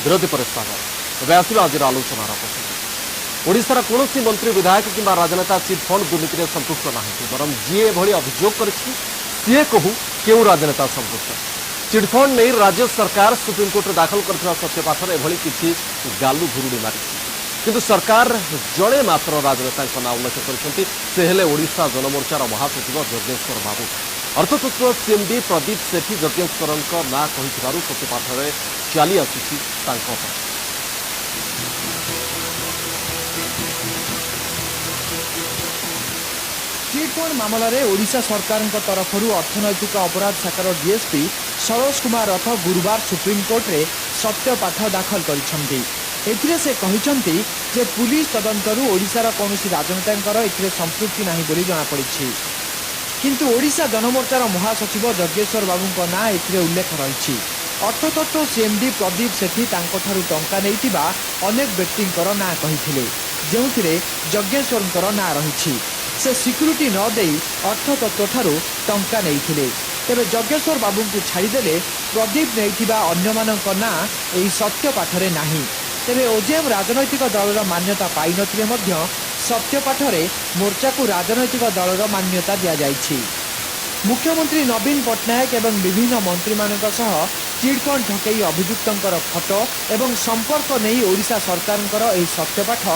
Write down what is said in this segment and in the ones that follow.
विरोधी पर स्वागत। तेज आसवा आज आलोचनार प्रसंग। ओडिशार कौन मंत्री विधायक कि राजनेता चिटफंड दुर्नीति में संपुक्त ना बर जी एभली अभियोग कर कहू क्यों राजनेता संपुक्त चिटफंड नहीं राज्य सरकार सुप्रीमकोर्ट में दाखल कर सत्यपाठर एभली किसी गालू घुरुड़ी मारी किंतु सरकार जड़े मात्र राजनेता ना उल्लेख कर ओडिशा जनमोर्चार महासचिव जज्ञेश्वर बाबू अर्थतत्व सीएमडी प्रदीप सेठी जज्ञेश्वर ना कही सत्यपाठर चली आसुची चिटफंड मामलें ओडिशा सरकार तरफ अर्थनैतिक अपराध शाखार डीएसपी सरोज कुमार रथ गुरुवार सुप्रीमकोर्ट में सत्यपाठ दाखल करते से कहते जे पुलिस तदंतरू ओडिशार कौन राजनेता संपृक्ति नहीं बोली जनापड़ी किंतु ओडिशा जनमोर्चार महासचिव जज्ञेश्वर बाबू ना उल्लेख रही अर्थतत्व सीएमडी प्रदीप सेठी टंका नहीं अनेक व्यक्ति ना कही जो जज्ञेश्वर ना रही से सिक्यूरीटी न दे अर्थतत्व ठारू टंका नहीं तेरे जज्ञेश्वर बाबू को छाड़देले प्रदीप नहीं अन्य ना यही सत्यपाठरे नाही तेरे ओजेएम राजनैतिक दलर मान्यता पाई नथिले सत्यपाठरे मोर्चा को राजनैतिक दलर मान्यता दि जाइछि। मुख्यमंत्री नवीन पट्टनायक एवं विभिन्न मंत्री मानक सह चिटफंड ठकई अभियुक्तर फटो एवं संपर्क नहीं ओडिशा सरकार यह सत्यपाठ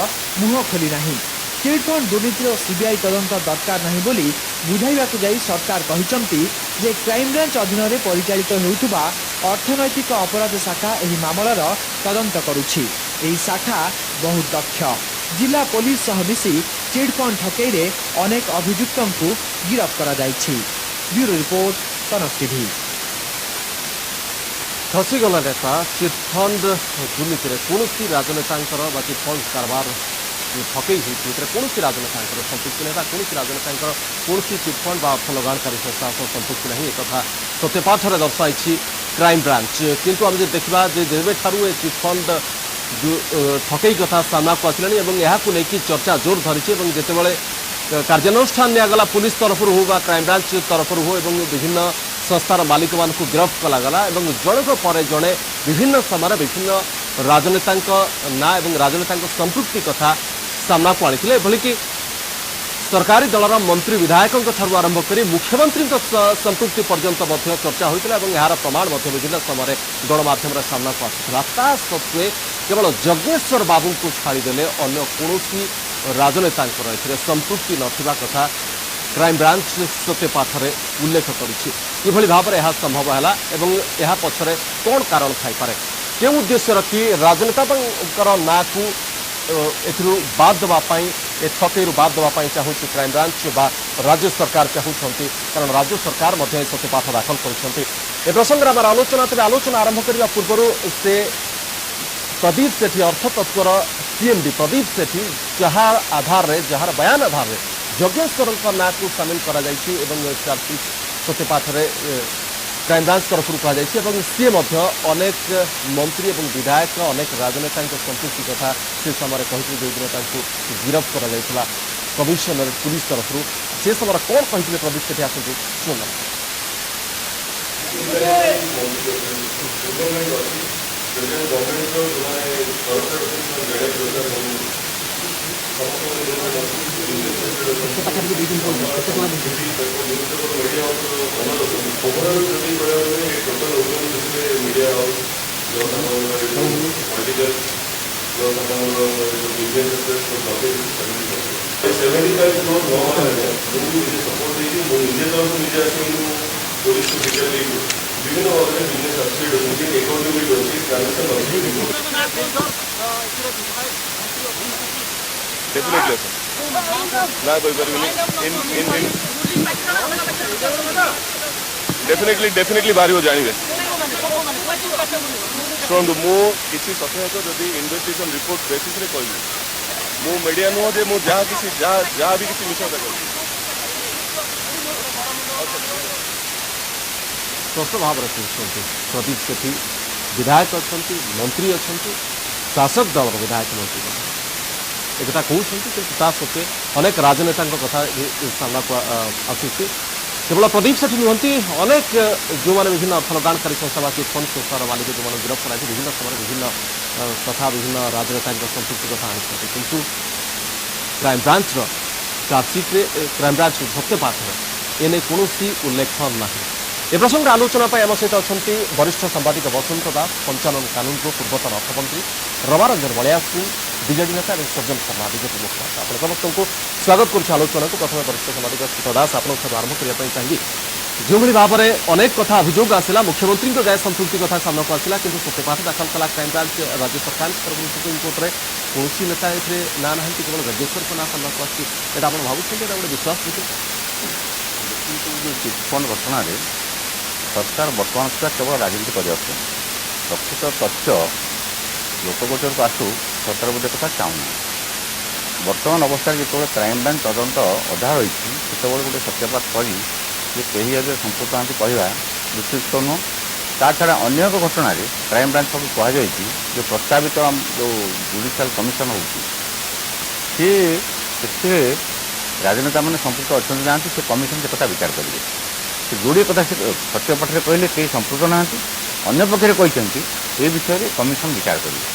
मुह खोली नाही चिटफंड दुर्नीतिर सीबीआई तदंत दरकार नहीं बोली बुझाइबा जाई सरकार कहते जे क्राइमब्रांच अधीन में परिचालित होउथुबा अर्थनैतिक अपराध शाखा यह मामलार तदंत करुछि। एही शाखा बहुत दक्ष जिला पुलिस सह मिसी चिटफंड ठकई रे अनेक अभियुक्तों को गिरफ्त करा जाइछि। ब्यूरो रिपोर्ट कनक टीवी। खसीगला नेता चिटफंड दुर्नीति में कौन राजनेता चिटफंड कारबार ठकई होती कौन राजनेता संपुक्ति नहीं कौन राजनेता कौन चिटफंड अर्थ लगाणकारी संस्था संपुक्ति नहीं एक सत्यपाठर दर्शाई क्राइम ब्रांच किंतु आम देखा जेबे चिटफंड ठकई कथा सामना को आसला नहीं चर्चा जोर धरी जितेबाला कार्यानुष्ठान निगला पुलिस तरफ हो क्राइम ब्रांच तरफ हो विभिन्न संस्थार मालिक मान गिरफ्त कलागला जनक पर जड़े विभिन्न समय विभिन्न राजनेता ना राजनेता संपृक्ति कथा सामना को आनी एभली कि सरकारी दलर मंत्री विधायकों ठारू आरंभ कर मुख्यमंत्री संपृक्ति पर्यंत चर्चा होता है यार प्रमाण विभिन्न समय गणमाध्यम सामना को आसाला सत्वे केवल जज्ञेश्वर बाबू को छाड़देले अन्य कौन राजनेता संपृक्ति नथिबा कथा क्राइम ब्रांच सत्यपाठरे उल्लेख कर भाव में संभव है पछरे कौन कारण थाईपे क्यों उद्देश्य रखी राजनेता ना को बाद देवाई ठकई बाद देवाई चाहूँगी क्राइम ब्रांच बा राज्य सरकार चाहूँगी कारण राज्य सरकार सत्यपाठ दाखल कर प्रसंग में आलोचना तेज आलोचना आरंभ करने पूर्व से प्रदीप सेठी अर्थतत्वर सीएमडी प्रदीप सेठी जहाँ आधार जहाँ बयान आधार जज्ञेश्वर ना को सामिल कर चार्जसीट सत्यपाठरे क्राइम ब्रांच तरफ कहुई सी अनेक मंत्री और विधायक अनेक राजनेता संपृक्ति कथा से समय कहते जो दिन गिरफ्त कर कमिशनरेट पुलिस तरफ से समय कौन कहते प्रदीप सेठी आसतु शुण डेफिनेटली बाहर जानवे शुणु मुझे सचेत जदि इन्वेस्टिगेशन रिपोर्ट बेसिस कह मु मीडिया नुह जे जहाँ भी किसी मिछ स्पष्ट भाव में प्रदीप सेठी विधायक अच्छा मंत्री अच्छा शासक दल विधायक मंत्री एक कहते कि सत्वे अनेक राजनेता कथा सामना को आसूसी केवल प्रदीप सेठी नुहति अनेक जो मैंने विभिन्न अर्थ लगाणकारी संस्था वा चिटफंड संस्थार मालिक जो गिरफ्त कर विभिन्न समय विभिन्न कथा विभिन्न राजनेता संपृक्ति कथा आनी किंतु क्राइमब्रांच चार्जसीट्रे क्राइमब्रांच सत्यपाठ एने कौन उल्लेख ना ए प्रसंग आलोचना आम सहित अच्छा वरिष्ठ सांबादिक वसंत दास पंचानन कानून पूर्वतन अर्थमंत्री रमारंजन बलिया बीजेडी नेता और सज्जन शर्मा बीजेपी मुखपात्र आप समस्त को स्वागत करुच्छ आलोचना को प्रथम वरिष्ठ सांबादिक स्मित दास आप आरंभ करने चाहिए जो भाव में अनेक कथा अभियोग आसला मुख्यमंत्री जाए संपृक्ति कथा सामना को आसला कि सत्यपाठ दाखल कला क्राइमब्रांच राज्य सरकार सुप्रीमकोर्ट में कौन नेता ए ना ना केवल गजेश्वर को ना सामना को आसान भावुँ गोटे विश्वास चिटफंड घटना सरकार बर्तमान सुधा केवल राजनीति कर प्रकृत तथ्य लोकगोचर को आसू सरकार गोटे कथा चाहूना बर्तमान अवस्था जो क्राइमब्रांच तदंत अधा रही से गोटे सत्यपाठ कर कहीं अगर संपुक्त हाँ कहवा विस्तृत नुह ता छड़ा अन्य एक घटना क्राइमब्रांच सब कहुई जो प्रस्तावित जो जुडिशियल कमिशन हो राजनेता मैंने संपुक्त अच्छा जाती से कमिशन से कथा विचार करेंगे से जोड़े कथा से सत्यपाठ कहले कई संपुक्त ना अन्य पक्षे कहते ये विषय में कमिशन विचार करेंगे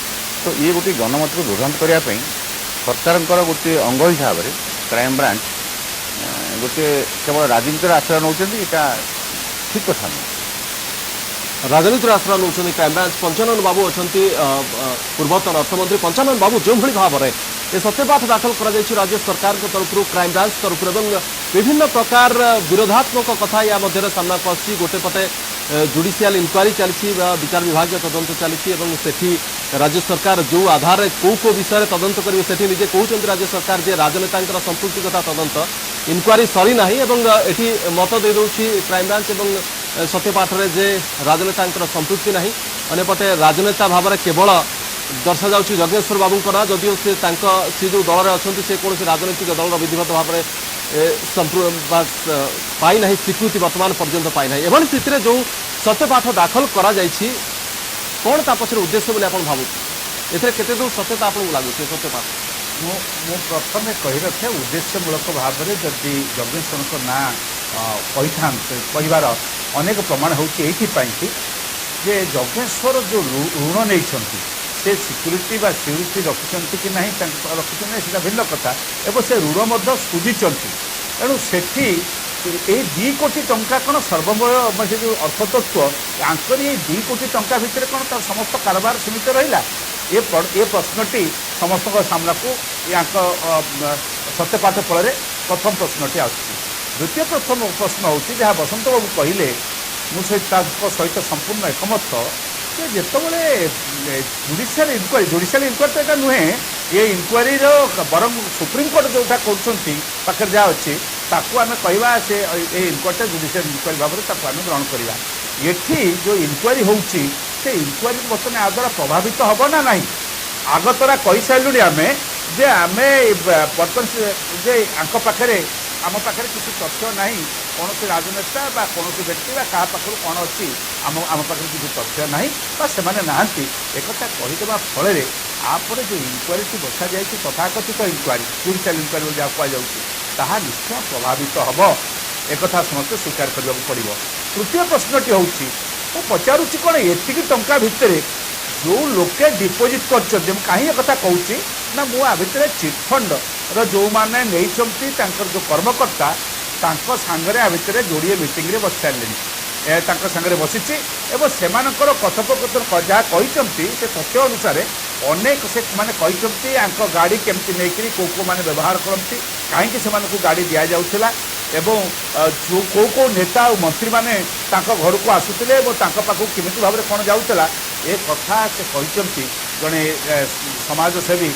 तो ये गोटे जनमत को दुर्धांत करने सरकार गोटे अंग हिसाब से क्राइमब्रांच गोटे केवल राजनीतिर आश्रय नौ ठीक कथा नुह राजनीतिर आश्रय नौ क्राइमब्रांच पंचानन बाबू अच्छा पूर्वतन अर्थमंत्री पंचानन बाबू जो भाव में ये सत्यपाठ दाखल कर राज्य सरकार तरफ क्राइमब्रांच तरफ विभिन्न प्रकार विरोधात्मक कथा या मध्य सामना को आसी गोटे पटे जुडिशियल इनक्वारी चली विचार विभाग तदंत चली राज्य सरकार जो आधार को विषय तदंत करेंगे से निजे कहते राज्य सरकार जे राजनेता संपृक्ति कथा तदंत इनक्वारी सरी ना एटी मत दे दूसरी क्राइमब्रांच और सत्यपाठ रे जे राजनेता संपृक्ति ना अंपटे राजनेता भाव में केवल दर्शा जा जगेश्वर बाबू ना जदिव सी जो दल में अच्छा से कौन राजनैतिक दल विधिवत भाव में पाई ना स्वीकृति वर्तमान पर्यंत पाई ना एभली स्थिति जो सत्यपाठ दाखल करा कौन ता पछर उद्देश्य बोले आप भावुँ एते दूर सत्यता आपको लगुच सत्यपाठ मु प्रथम कही रखे उद्देश्यमूलक भाव में जदि जगेश्वर ना कहार अनेक प्रमाण होती जे जगेश्वर जो ऋण नहीं से सिक्यूरीटी बा सिक्यूरीटी रखिंट कि ना रखी भिन्न कथा एवं से ऋण सुझी तेणु से 2 कोटी टंका कौन सर्वमय से जो अर्थतत्व आंकर ये 2 कोटी टंका भितर कौन तर समस्त कारबार सीमित रहा ये प्रश्नटी समस्त सामना को सत्यपाठ फल प्रथम प्रश्नटी आद्वितीय प्रथम प्रश्न हूँ जहाँ बसंत बाबू कहले मुझे सहित संपूर्ण एकमत कि जितेबाला जुडिशियल इनक्वारी तो यहाँ नुहे ये इनक्वारी बर सुप्रीमकोर्ट जोटा कर जहाँ अच्छी ताकू आम कहवा से इनक्वारी जुडिशियल इनक्वारी भाव में आम ग्रहण करवा ये जो इनक्वारी होची से इनक्वारी बर्तमान या द्वारा प्रभावित हम ना ना आगतरा कही सारू आम जे आम बर्तमान जे पाखे आम पाखे किसी तथ्य ना कौन से राजनेता कौन व्यक्ति क्या पाखर कौन अच्छी आम पाखे किसी तथ्य ना से नहांती एक कहीदेवा फल आप जो इनक्वारी बसा जाए तथाकथित इनक्वारी जुडिशियल इनक्वारी जहाँ कहुँ निश्चय प्रभावित हम एक समस्त स्वीकार करने पड़ो। तृतीय प्रश्नटी हूँ पचारुची कौन एति टंका भितर जो लोके डिपोजिट कर कहीं एक कहूँ ना मुझे चिटफंड जो मैंने नहीं जो कर्मकर्ता सांगे आ भितर जोड़े मीटिंग रे बस सारे सांगे बसीची से कथोपकथन जहाँ कहते से तथ्य अनुसार अनेक से मैंने कहते गाड़ी केमती नहीं कौ मैंने व्यवहार करती कहीं गाड़ी दि जाऊला एवं जो कौ नेता और मंत्री मैंने घर को आसुले पाखक केमी भाव में कौन जाऊला ए कथा से कहते जड़े समाजसेवी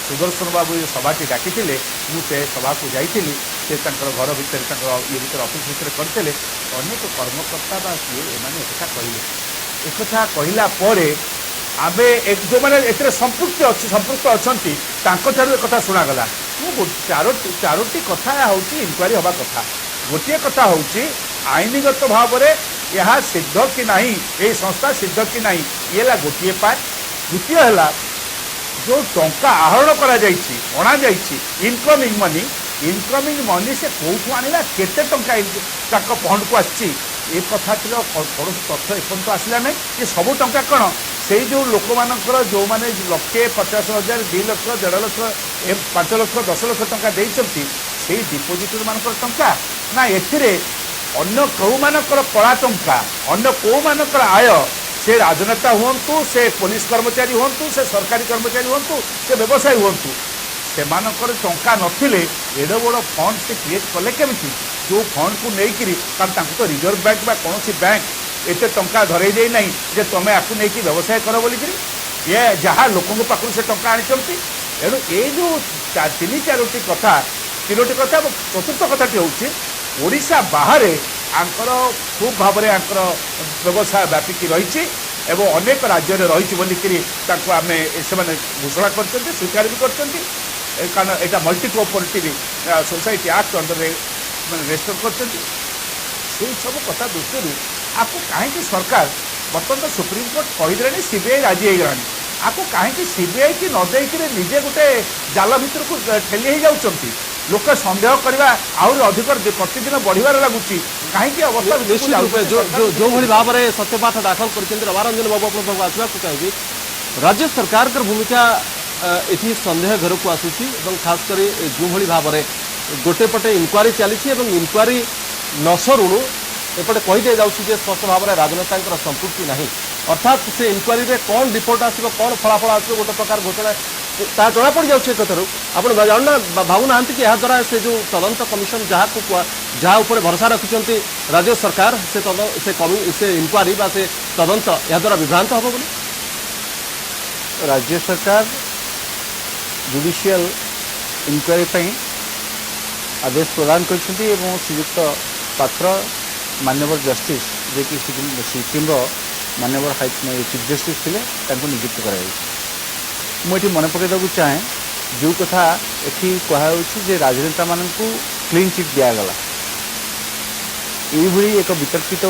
सुदर्शन बाबू ये सभाटी डाकी मुझे सभा को जाइली से घर भितर ये भितर ऑफिस भितर करते अनेक कर्मकर्ता एक कहले एक कहला आम एक जो मैंने संपृक्त अच्छा एक कथा शुणागला चारोटी कथा हूँ इनक्वारी हवा कथा गोटे कथा हूँ आईनगत भाव में यह सिद्ध कि नहीं ये संस्था सिद्ध कि नहीं ये गोटे पार्ट द्वितीय है जो टंका आहरण करा अणा इनकमिंग मनी ଇନକମିଂ ମନି ସେ କେଉଁଠୁ ଆଣିଲା କେତେ ଟଙ୍କା ତାଙ୍କ ଫଣ୍ଡକୁ ଆସିଛି ଏ କଥାଟିର କୌଣସି ତଥ୍ୟ ଏପର୍ଯ୍ୟନ୍ତ ଆସିଲା ନାହିଁ। ଯେ ସବୁ ଟଙ୍କା କ'ଣ ସେଇ ଯେଉଁ ଲୋକମାନଙ୍କର ଯେଉଁମାନେ 1,50,000 2 ଲକ୍ଷ 1.5 ଲକ୍ଷ 5 ଲକ୍ଷ 10 ଲକ୍ଷ ଟଙ୍କା ଦେଇଛନ୍ତି ସେଇ ଡିପୋଜିଟରମାନଙ୍କର ଟଙ୍କା ନା ଏଥିରେ ଅନ୍ୟ କେଉଁମାନଙ୍କର କଳା ଟଙ୍କା ଅନ୍ୟ କେଉଁମାନଙ୍କର ଆୟ ସେ ରାଜନେତା ହୁଅନ୍ତୁ ସେ ପୋଲିସ କର୍ମଚାରୀ ହୁଅନ୍ତୁ ସେ ସରକାରୀ କର୍ମଚାରୀ ହୁଅନ୍ତୁ ସେ ବ୍ୟବସାୟୀ ହୁଅନ୍ତୁ ସେମାନଙ୍କର ଟଙ୍କା ନଥିଲେ ଏଡ଼େ ବଡ଼ ଫଣ୍ଡ ସେ କ୍ରିଏଟ୍ କଲେ କେମିତି? ଯେଉଁ ଫଣ୍ଡକୁ ନେଇକିରି କାରଣ ତାଙ୍କୁ ତ ରିଜର୍ଭ ବ୍ୟାଙ୍କ ବା କୌଣସି ବ୍ୟାଙ୍କ ଏତେ ଟଙ୍କା ଧରେଇ ଦେଇ ନାହିଁ ଯେ ତୁମେ ଆକୁ ନେଇକି ବ୍ୟବସାୟ କର ବୋଲିକିରି ଏ ଯାହା ଲୋକଙ୍କ ପାଖରୁ ସେ ଟଙ୍କା ଆଣିଛନ୍ତି। ଏଣୁ ଏଇ ଯେଉଁ 3-4ଟି କଥା 3ଟି କଥା ଏବଂ ଚତୁର୍ଥ କଥାଟି ହେଉଛି ଓଡ଼ିଶା ବାହାରେ ଆଙ୍କର ଖୁବ୍ ଭାବରେ ଆଙ୍କର ବ୍ୟବସାୟ ବ୍ୟାପିକି ରହିଛି ଏବଂ ଅନେକ ରାଜ୍ୟରେ ରହିଛି ବୋଲିକିରି ତାଙ୍କୁ ଆମେ ସେମାନେ ଘୋଷଣା କରିଛନ୍ତି ସ୍ୱୀକାର ବି କରିଛନ୍ତି। କାରଣ ଏଇଟା ମଲ୍ଟି କୋଅପରେଟିଭ୍ ସୋସାଇଟି ଆକ୍ଟ ଅଣ୍ଡରରେ ମାନେ ରେଜିଷ୍ଟର କରିଛନ୍ତି। ସେଇ ସବୁ କଥା ଦୃଷ୍ଟିରୁ ଆକୁ କାହିଁକି ସରକାର ବର୍ତ୍ତମାନ ତ ସୁପ୍ରିମକୋର୍ଟ କହିଦେଲେଣି ସିବିଆଇ ରାଜି ହେଇଗଲାଣି ଆକୁ କାହିଁକି ସିବିଆଇ କି ନ ଦେଇକିରି ନିଜେ ଗୋଟେ ଜାଲ ଭିତରକୁ ଠେଲି ହେଇଯାଉଛନ୍ତି? ଲୋକ ସନ୍ଦେହ କରିବା ଆହୁରି ଅଧିକ ପ୍ରତିଦିନ ବଢ଼ିବାରେ ଲାଗୁଛି କାହିଁକି ଅବସ୍ଥା ନିଶ୍ଚିତ ରୂପେ ଯେଉଁଭଳି ଭାବରେ ସତ୍ୟପାଠ ଦାଖଲ କରିଛନ୍ତି ରମାରଞ୍ଜନ ବାବୁ ଆପଣଙ୍କ ପାଖକୁ ଆସିବାକୁ ଚାହିଁବି ରାଜ୍ୟ ସରକାରଙ୍କର ଭୂମିକା ଏଠି ସନ୍ଦେହ ଘରକୁ ଆସୁଛି ଏବଂ ଖାସ କରି ଯେଉଁଭଳି ଭାବରେ ଗୋଟେ ପଟେ ଇନକ୍ୱାରି ଚାଲିଛି ଏବଂ ଇନକ୍ୱାରି ନ ସରୁଣୁ ଏପଟେ କହିଦିଆଯାଉଛି ଯେ ସ୍ପଷ୍ଟ ଭାବରେ ରାଜନେତାଙ୍କର ସମ୍ପୃକ୍ତି ନାହିଁ ଅର୍ଥାତ୍ ସେ ଇନକ୍ୱାରିରେ କ'ଣ ରିପୋର୍ଟ ଆସିବ କ'ଣ ଫଳାଫଳ ଆସିବ ଗୋଟେ ପ୍ରକାର ଘୋଷଣା ତାହା ଜଣାପଡ଼ିଯାଉଛି ଏ କଥାରୁ ଆପଣ ଜାଣୁନା ଭାବୁନାହାନ୍ତି କି ଏହାଦ୍ୱାରା ସେ ଯେଉଁ ତଦନ୍ତ କମିଶନ ଯାହା ଉପରେ ଭରସା ରଖିଛନ୍ତି ରାଜ୍ୟ ସରକାର ସେ ଇନକ୍ୱାରି ବା ସେ ତଦନ୍ତ ଏହାଦ୍ୱାରା ବିଭ୍ରାନ୍ତ ହେବ ବୋଲି? राज्य सरकार जुडिशियल इनक्वारी आदेश प्रदान कर श्रीयुक्त पात्र मान्यवर जस्टिस जे कि सिक्किम मान्यवर चीफ जस्टिस थे नियुक्त कर मुझे मन पकईदा चाहे जो कथा ये कहुच्छे राजनेता मानू क्लीन चिट दिगला यही एक वितर्कित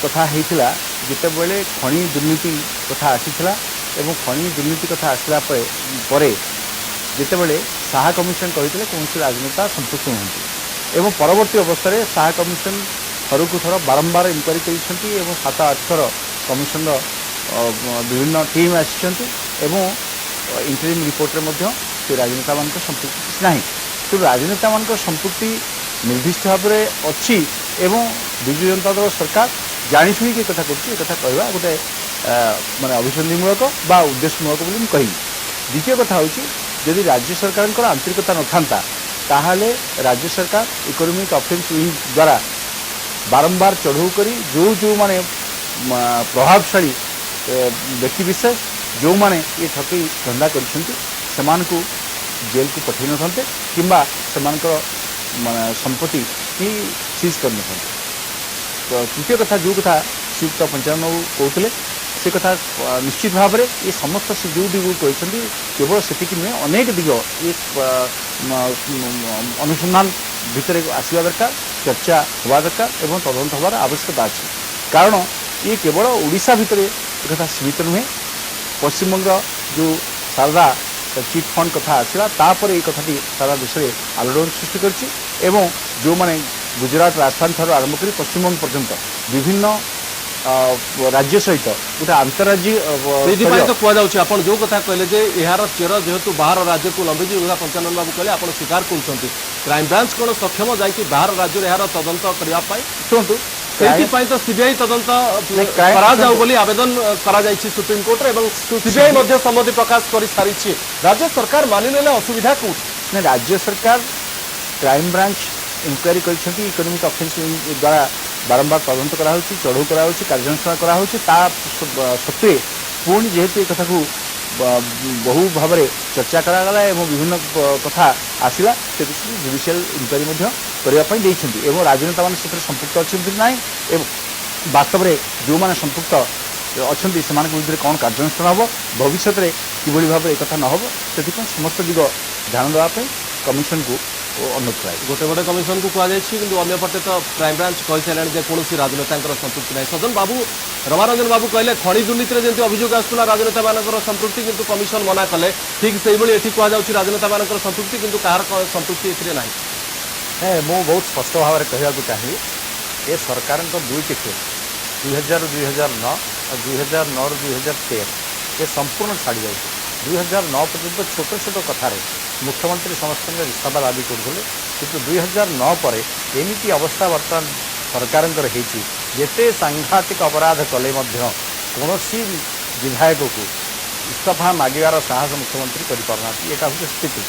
कथा होता जितेबले खनि दुर्नीति कथा आसीला एवं खनि दुर्नीति कथा आसला जितेबले साहा कमिशन कहते कौन राजनेता संपुक्त नुहति एवं परवर्ती अवस्था साहा कमिशन थरक थर बारंबार इनक्वारी कर 7-8 थर कमिशन विभिन्न टीम आसी इंटरिम रिपोर्ट से राजनेता मान संपुक्ति किसी ना तेणु राजनेता मान संपुक्ति निर्दिष्ट भाव में अच्छी एवं विजु जनता दल सरकार जाशुणी कि कथा कथा कहवा गोटे माने अभिसंधिमूलक बा उद्देश्यमूलक बोली कहि। द्वितीय कथा हूँ जदि राज्य सरकार आंतरिकता न था ताहले राज्य सरकार इकोनॉमिक ऑफेंस विंग द्वारा बारंबार चढ़ऊ करी जो माने प्रभावशाली व्यक्ति विशेष जो माने ये ठकई धंदा कर जेल को पठे न था कि संपत्ति की सीज कर तो तृतीय कथा जो कथा श्रीयुक्त पंचायत बाबू कहते से कथा निश्चित भाव में ये समस्त से जो दिग कहते केवल से नुहे अनेक दिग ये अनुसंधान भितर आसवा दरकार चर्चा हवा दरकार एवं तदंत हबार आवश्यकता अच्छी कारण ये केवल ओडिशा भितर एक कथा सीमित नुहे पश्चिमबंग जो सारदा चिट फंड कथा आसला तापर ये कथाटी सारा देश में आलोड़न सृष्टि करछि एवं जो माने गुजरात राजस्थान ठार आरंभ कर पश्चिमबंग पर्यंत विभिन्न राज्य सहित गोटे अंतर्राज्य तो कहुच्छे आप जो कथा कहले यार चेर जेहेतु बाहर राज्य को लंबी पंचानन बाबू कहले आप स्वीकार कर क्राइम ब्रांच कौन सक्षम जाकि बाहर राज्य यार तदंत करने शुणु से सीबीआई तदंत आवेदन सुप्रीम कोर्ट में सीबीआई सम्मति प्रकाश कर सारी राज्य सरकार मानिने असुविधा कौन राज्य सरकार क्राइम ब्रांच इनक्वारी कर इकोनॉमिक ऑफेंस द्वारा बारंबार तदंत करा चढ़ऊ करा कार्यानुष्ठान करा सत्वे पुणी जेहेतु ये कथा को बहु भाव में चर्चा करागला एवं विभिन्न कथा आसला से जुडिशियल इनक्वारी करने राजनेता मान संपुक्त अच्छे ना वास्तव में जो मैंने संपुक्त अच्छा से विरुद्ध कौन कार्यानुष्ठान हम भविष्य में किभली भाव एक न हो से समस्त दिग ध्यान देवाई कमिशन को अनुरोध कराए गोटे गोटे कमिशन को कहुई कि अंपटे तो क्राइम ब्रांच कही सारे कौन राजनेता संपृक्ति ना सदन बाबू रमारंजन बाबू कहले खनि दुर्नीति में जमी अभियोग आसूला राजनेता मान संपृक्ति किंतु कमिशन मना कले ठीक से ये कहुच्छी राजनेता मान संपृक्ति किंतु कहार संपृक्ति ए ना ମୁଁ ବହୁତ ସ୍ପଷ୍ଟ ଭାବରେ କହିବାକୁ ଚାହିଁବି ଏ ସରକାରଙ୍କ ଦୁଇଟି କେସ୍ 2000-2009 ଆଉ 2009-2013 ଏ ସମ୍ପୂର୍ଣ୍ଣ ଛାଡ଼ି ଯାଉଛି। 2009 ପର୍ଯ୍ୟନ୍ତ ଛୋଟ ଛୋଟ କଥାରେ ମୁଖ୍ୟମନ୍ତ୍ରୀ ସମସ୍ତଙ୍କ ଇସ୍ତଫା ଦାବି କରୁଥିଲେ, କିନ୍ତୁ 2009 ପରେ ଏମିତି ଅବସ୍ଥା ବର୍ତ୍ତମାନ ସରକାରଙ୍କର ହେଇଛି ଯେତେ ସାଂଘାତିକ ଅପରାଧ କଲେ ମଧ୍ୟ କୌଣସି ବିଧାୟକକୁ ଇସ୍ତଫା ମାଗିବାର ସାହସ ମୁଖ୍ୟମନ୍ତ୍ରୀ କରିପାରୁନାହାନ୍ତି। ଏଇଟା ହେଉଛି ସ୍ଥିତି।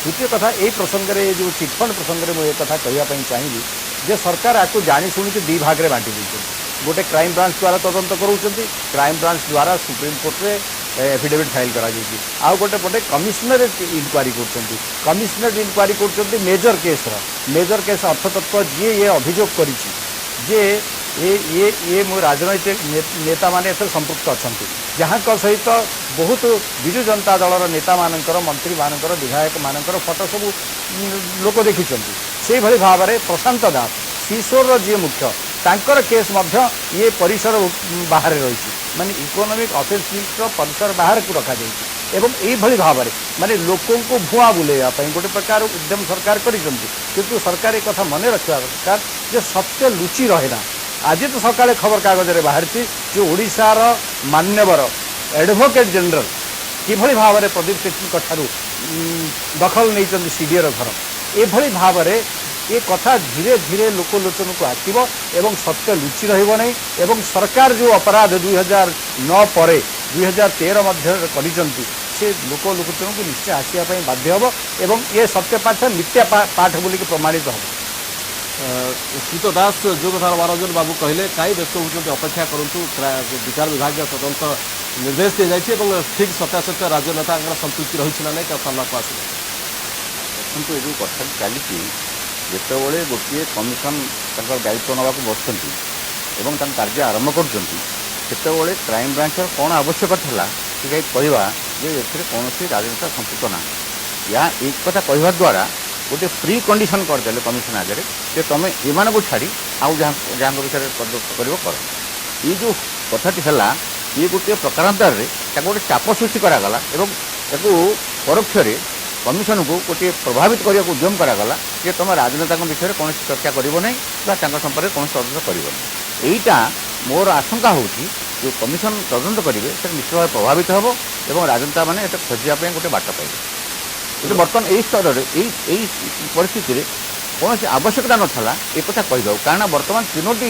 ଦ୍ୱିତୀୟ କଥା, ଏଇ ପ୍ରସଙ୍ଗରେ ଯେଉଁ ଚିଟଫଣ୍ଡ ପ୍ରସଙ୍ଗରେ ମୁଁ ଏ କଥା କହିବା ପାଇଁ ଚାହିଁବି ଯେ ସରକାର ଆକୁ ଜାଣି ଶୁଣିକି ଦୁଇ ଭାଗରେ ବାଣ୍ଟି ଦେଇଛନ୍ତି। ଗୋଟେ କ୍ରାଇମବ୍ରାଞ୍ଚ ଦ୍ୱାରା ତଦନ୍ତ କରାଉଛନ୍ତି, କ୍ରାଇମବ୍ରାଞ୍ଚ ଦ୍ୱାରା ସୁପ୍ରିମକୋର୍ଟରେ ଏଫିଡେଭିଟ୍ ଫାଇଲ୍ କରାଯାଇଛି। ଆଉ ଗୋଟେ ପଟେ କମିଶନରେଟ୍ ଇନକ୍ୱାରି କରୁଛନ୍ତି। କମିଶନରେଟ୍ ଇନକ୍ୱାରି କରୁଛନ୍ତି ମେଜର କେସ୍ ଅର୍ଥତତ୍ତ୍ୱ ଯିଏ ଏ ଅଭିଯୋଗ କରିଛି ଯେ ये मो राजनैतिक नेता माने एथर संपृक्त अछंती, जहाँ सहित बहुत विजु जनता दलर नेता मानकर मंत्री मानकर विधायक मानकर फोटो सब लोक देखिछंती। से भली भाव में प्रशांत दास शिशोर जी मुख्य तांकर केस मध्य ये परिसर बाहर रही माने इकोनॉमिक ऑफेंस लिस्ट परिसर बाहर को रखा जाइए एवं यही भाव में माने लोकों को भुआ बुलेवाई गोटे प्रकार उद्यम सरकार करिसंती। किंतु सरकार एक कथा मन रखा दरकार जे सत्य लुचि रहे ना। आज तो सकाଳେ खबर कागज में बाहरी जो ओडिशार मान्यवर एडवोकेट जनरल किभली भाव में प्रदीप सेठी ठारू दखल नहीं सीडीएर घर एभली भाव में ये कथा धीरे धीरे लोकलोचन को आसव एवं सत्य लुचि रही एवं सरकार जो अपराध 2009 पर 2013 कर से लोकलोचन को निश्चय आसवाई बाध्य हम एवं ये सत्य पाठ मिथ्या पाठ बोलिक प्रमाणित हम। शीत दास जो कथा रंजन बाबू कहले कई व्यस्त होती अपेक्षा करूँ विचार विभाग तदंत निर्देश दी जाए ठीक सत्यासत्य राजनेता संपृक्ति रही ना नहीं सामना को आस देखो ये जो कथा चली जितेबले गोटे कमिशन दायित्व नाक बसुँच कार्य आरंभ करते क्राइम ब्रांच कौन आवश्यक था कि कहवा कौन राजनेता संपृक्त ना या एक कथा कहवा द्वारा गोटे फ्री कंडीशन करदे कमिशन आगे कि तुम एम को छाड़ी आउ जहाँ विषय कर ये जो कथाटी है ये गोटे प्रकारांतर गोटे चाप सृष्टि करागला परोक्ष कमिशन को गोटे प्रभावित करने को उद्यम करागला कि तुम राजनेता विषय कौन चर्चा करना संपर्क कौन तदंत करना। मोर आशंका हो जो कमिशन तदंत करेंगे निश्चित भाव प्रभावित हम और राजनेता मैंने खोजापी गोटे बाट पाइबे। बर्तमान यही स्तर यही परिस्थिति कौन सी आवश्यकता नाला एक कहीद कारण बर्तमान तीनोटी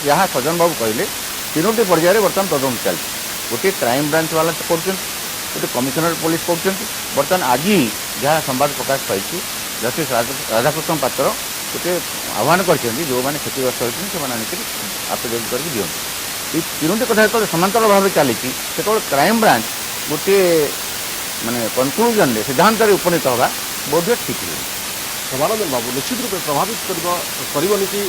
जहाँ सज्जन बाबू कहले तीनोटी पर्यायर बर्तमान तदंत चलती गोटे क्राइम ब्रांच वाला कर गोटे कमिशनर पुलिस कर बर्तमान आज जहाँ संवाद प्रकाश पाई जस्टिस राधाकृष्ण पात्र गोटे आह्वान कर जो मैंने क्षतिग्रस्त होती से आफिडेविट कर दिखते ये तीनोटी कथा जो समांतर भाव चली से क्राइम ब्रांच गोटे माने कनक्लूजन सिद्धांत उपनीत होगा बोध ठीक है। रमानंदन बाबू निश्चित रूप से प्रभावित करनी कि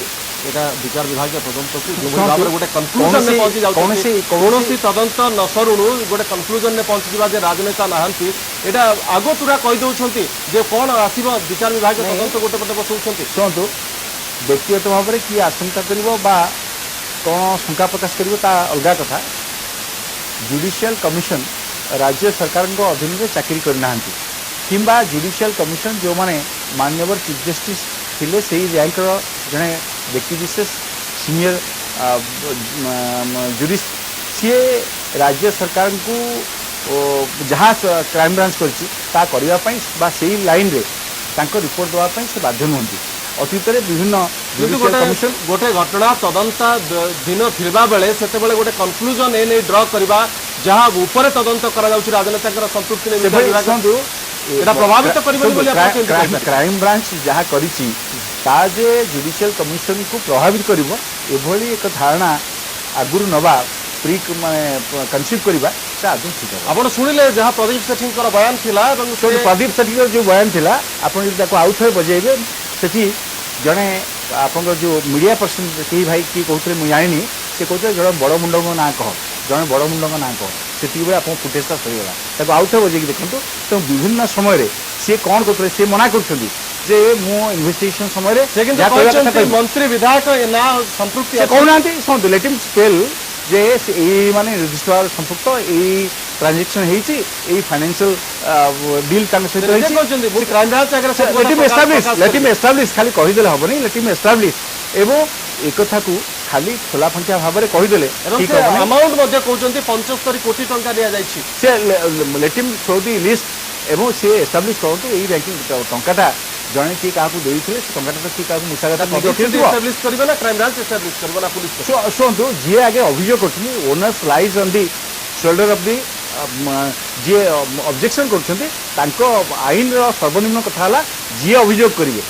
यहाँ विचार विभाग तदंत को जो भाव में गोटे कनक्लूजन में पहुंची जाए कौन तदंत न सरुणु गोटे कनक्लूजन में पहुंची जावा राजनेता नहांती एटा आगो तुरा कहीदे जे कौन आसव विचार विभाग तदंत गोटे पटे बसौं शुणु व्यक्तिगत भाव में किए आशंका कर कौन शंका प्रकाश कर अलग कथा। जुडिशियल कमिशन राज्य सरकार अधीन में चाकरी करना किंबा जुडिशियल कमिशन जो माने माननीय चीफ जस्टिस थिले से रैंकर जड़े व्यक्ति विशेष सीनियर जुडिस सी राज्य सरकार को जहाँ क्राइम ब्रांच करने लाइन रे रिपोर्ट देवाई से बाध्य नुहति। अतीत विभिन्न कमिशन गोटे घटना तदंत दिन थिबा बेले से गोटे कनक्लूजन ए ड्र करवा जहाँ ऊपर तदंत राजनेता संपृक्ति प्रभावित क्राइम ब्रांच जहाँ करे जुडिशियल कमिशन को प्रभावित कर एक धारणा आगुरी नवा प्री माने कनसीव करवा से आदि ठीक है। आप शुणिले जहाँ प्रदीप सेठी बयान थिला प्रदीप सेठी जो बयान थिला आपको आउ थे बजेबे से जड़े आप जो मीडिया पर्सन कई भाई किए कहते मुझे जानी से कहते जड़े बड़ मुंड ना कह जड़े बड़ मुंड ना कह से आप फुटेजटा सहीगला आउ थे बजे देखो तो विभिन्न समय सी कौन करते सी मना कर इन्वेस्टिगेशन समय मंत्री विधायक ना संपृक्ति कहना शुणु लेट हिम स्पेल ଯେ ଏଇ ମାନେ ନିର୍ଦ୍ଦିଷ୍ଟ ଭାବରେ ସମ୍ପୃକ୍ତ ଏଇ ट्रांजेक्शन ହେଇଛି ଏଇ ଫାଇନାନ୍ସିଆଲ ଡିଲ୍ ତାଙ୍କ ସହିତ ନିଜେ ହେଇଛି କହିଛନ୍ତି ମୁଁ କ୍ରାଇମ ବ୍ରାଞ୍ଚ ଆଗରେ ସବୁ let him କଥା establish ପ୍ରକାଶ let him କରିବି। establish ଖାଲି କହିଦେଲେ ହବନି let him establish ଏବଂ ଏକଥାକୁ ଖାଲି ଖୋଲା ଫାଙ୍କିଆ ଭାବରେ କହିଦେଲେ ଏବଂ ଠିକ ସେ ହବନି ଆମାଉଣ୍ଟ ମଧ୍ୟ କହୁଛନ୍ତି 75 କୋଟି ଟଙ୍କା ଦିଆଯାଇଛି। ସେ let him show the list ଏବଂ ସେ ଏଷ୍ଟାବ୍ଲିଶ କରନ୍ତୁ ଏଇ ବ୍ୟାଙ୍କିଂ ଟଙ୍କାଟା ଜଣେ କିଏ କାହାକୁ ଦେଇଥିଲେ ସେ ଟଙ୍କାଟା ତ କିଏ କାହାକୁ ନିଶାଗତା କରି ରଖିଥିବ ଏଷ୍ଟାବ୍ଲିଶ କରିବେ ନା କ୍ରାଇମ ବ୍ରାଞ୍ଚ ଏଷ୍ଟାବ୍ଲିଶ କରିବେ ନା ପୁଲିସ କରିବେ? ଶୁଣନ୍ତୁ ଯିଏ ଆଗେ ଅଭିଯୋଗ କରୁଛନ୍ତି owners lies on the shoulder of the ଯିଏ ଅବଜେକ୍ସନ କରୁଛନ୍ତି ତାଙ୍କ ଆଇନର ସର୍ବନିମ୍ନ କଥା ହେଲା ଯିଏ ଅଭିଯୋଗ କରିବେ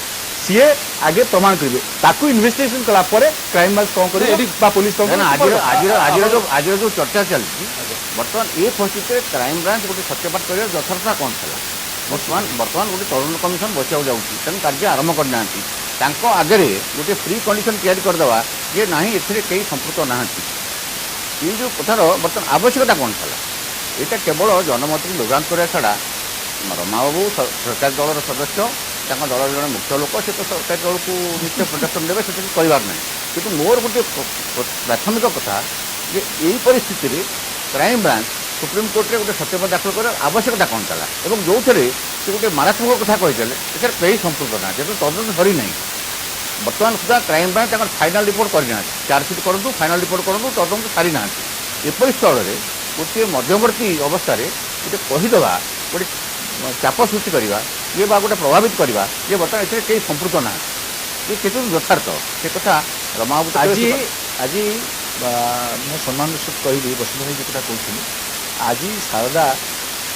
ସିଏ ଆଗେ ପ୍ରମାଣ କରିବେ ତାକୁ ଇନଭେଷ୍ଟିଗେସନ କଲା ପରେ କ୍ରାଇମ ବ୍ରାଞ୍ଚ କ'ଣ କରିବେ ବା ପୁଲିସ କ'ଣ ନା କରିବେ ଆଜିର ଯୋଉ ଚର୍ଚ୍ଚା ଚାଲିଛି ବର୍ତ୍ତମାନ ଏ ପରିସ୍ଥିତିରେ କ୍ରାଇମ ବ୍ରାଞ୍ଚ ଗୋଟେ ସତ୍ୟପାଠ କରିବାର ଯଥାର୍ଥତା କ'ଣ ଥିଲା ବର୍ତ୍ତମାନ ଗୋଟେ ତଦନ୍ତ କମିଶନ ବସିବାକୁ ଯାଉଛି ତେଣୁ କାର୍ଯ୍ୟ ଆରମ୍ଭ କରିନାହାନ୍ତି ତାଙ୍କ ଆଗରେ ଗୋଟେ ଫ୍ରି କଣ୍ଡିସନ ତିଆରି କରିଦେବା ଯେ ନାହିଁ ଏଥିରେ କେହି ସମ୍ପୃକ୍ତ ନାହାନ୍ତି ଏଇ ଯେଉଁ କଥାର ବର୍ତ୍ତମାନ ଆବଶ୍ୟକତା କ'ଣ ଥିଲା ଏଇଟା କେବଳ ଜନମତକୁ ବିଭ୍ରାନ୍ତ କରିବା ଛଡ଼ା ରମାବାବୁ ସରକାରୀ ଦଳର ସଦସ୍ୟ ତାଙ୍କ ଦଳର ଜଣେ ମୁଖ୍ୟ ଲୋକ ସେ ତ ସରକାରୀ ଦଳକୁ ନିଶ୍ଚୟ ପ୍ରୋଟେକ୍ସନ୍ ଦେବେ ସେଟା କହିବାର ନାହିଁ କିନ୍ତୁ ମୋର ଗୋଟିଏ ପ୍ରାଥମିକ କଥା ଯେ ଏଇ ପରିସ୍ଥିତିରେ କ୍ରାଇମ ବ୍ରାଞ୍ଚ ସୁପ୍ରିମକୋର୍ଟରେ ଗୋଟେ ସତ୍ୟପାଠ ଦାଖଲ କରିବାର ଆବଶ୍ୟକତା କ'ଣ ଥିଲା ଏବଂ ଯେଉଁଥିରେ ସେ ଗୋଟେ ମାରାତ୍ମକ କଥା କହିଥିଲେ ଏଥିରେ କେହି ସମ୍ପୃକ୍ତ ନାହାନ୍ତି ଯେହେତୁ ତଦନ୍ତ ସରିନାହିଁ ବର୍ତ୍ତମାନ ସୁଦ୍ଧା କ୍ରାଇମ ବ୍ରାଞ୍ଚ ତାଙ୍କର ଫାଇନାଲ ରିପୋର୍ଟ କରିନାହାନ୍ତି ଚାର୍ଜସିଟ୍ କରନ୍ତୁ ଫାଇନାଲ ରିପୋର୍ଟ କରନ୍ତୁ ତଦନ୍ତ ସାରିନାହାନ୍ତି ଏପରି ସ୍ଥଳରେ ଗୋଟିଏ ମଧ୍ୟବର୍ତ୍ତୀ ଅବସ୍ଥାରେ ଗୋଟେ କହିଦେବା ଗୋଟେ ଚାପ ସୃଷ୍ଟି କରିବା ଇଏ ବା ଗୋଟେ ପ୍ରଭାବିତ କରିବା ଯେ ବର୍ତ୍ତମାନ ଏଥିରେ କେହି ସମ୍ପୃକ୍ତ ନାହାନ୍ତି ଏ କେତେ ଯଥାର୍ଥ ସେ କଥା ରମାବାବୁ ଆଜି ମୁଁ ସମ୍ମାନର ସହିତ କହିବି ବସୁନ୍ଧରା ଭାଇ ଯେଉଁ କଥା କହୁଥିଲି ଆଜି ଶାରଦା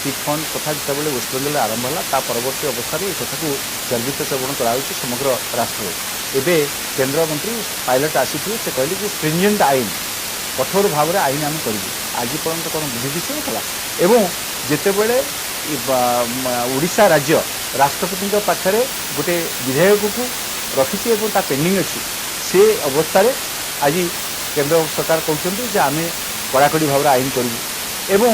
ଚିଟ୍ ଫଣ୍ଡ କଥା ଯେତେବେଳେ ୱେଷ୍ଟବେଙ୍ଗଲରେ ଆରମ୍ଭ ହେଲା ତା ପରବର୍ତ୍ତୀ ଅବସ୍ଥାରେ ଏ କଥାକୁ ଚର୍ବିତ ସେବନ କରାଯାଉଛି ସମଗ୍ର ରାଷ୍ଟ୍ରରେ ଏବେ କେନ୍ଦ୍ରମନ୍ତ୍ରୀ ପାଇଲଟ ଆସିଥିଲେ ସେ କହିଲେ ଯେ ଷ୍ଟ୍ରିଞ୍ଜେଣ୍ଟ ଆଇନ କଠୋର ଭାବରେ ଆଇନ ଆମେ କରିବୁ ଆଜି ପର୍ଯ୍ୟନ୍ତ କ'ଣ ବୁଝି ଦିଶୁନଥିଲା ଏବଂ ଯେତେବେଳେ ଓଡ଼ିଶା ରାଜ୍ୟ ରାଷ୍ଟ୍ରପତିଙ୍କ ପାଖରେ ଗୋଟେ ବିଧାୟକକୁ ରଖିଛି ଏବଂ ତା ପେଣ୍ଡିଂ ଅଛି ସେ ଅବସ୍ଥାରେ ଆଜି କେନ୍ଦ୍ର ସରକାର କହୁଛନ୍ତି ଯେ ଆମେ କଡ଼ାକଡ଼ି ଭାବରେ ଆଇନ କରିବୁ ଏବଂ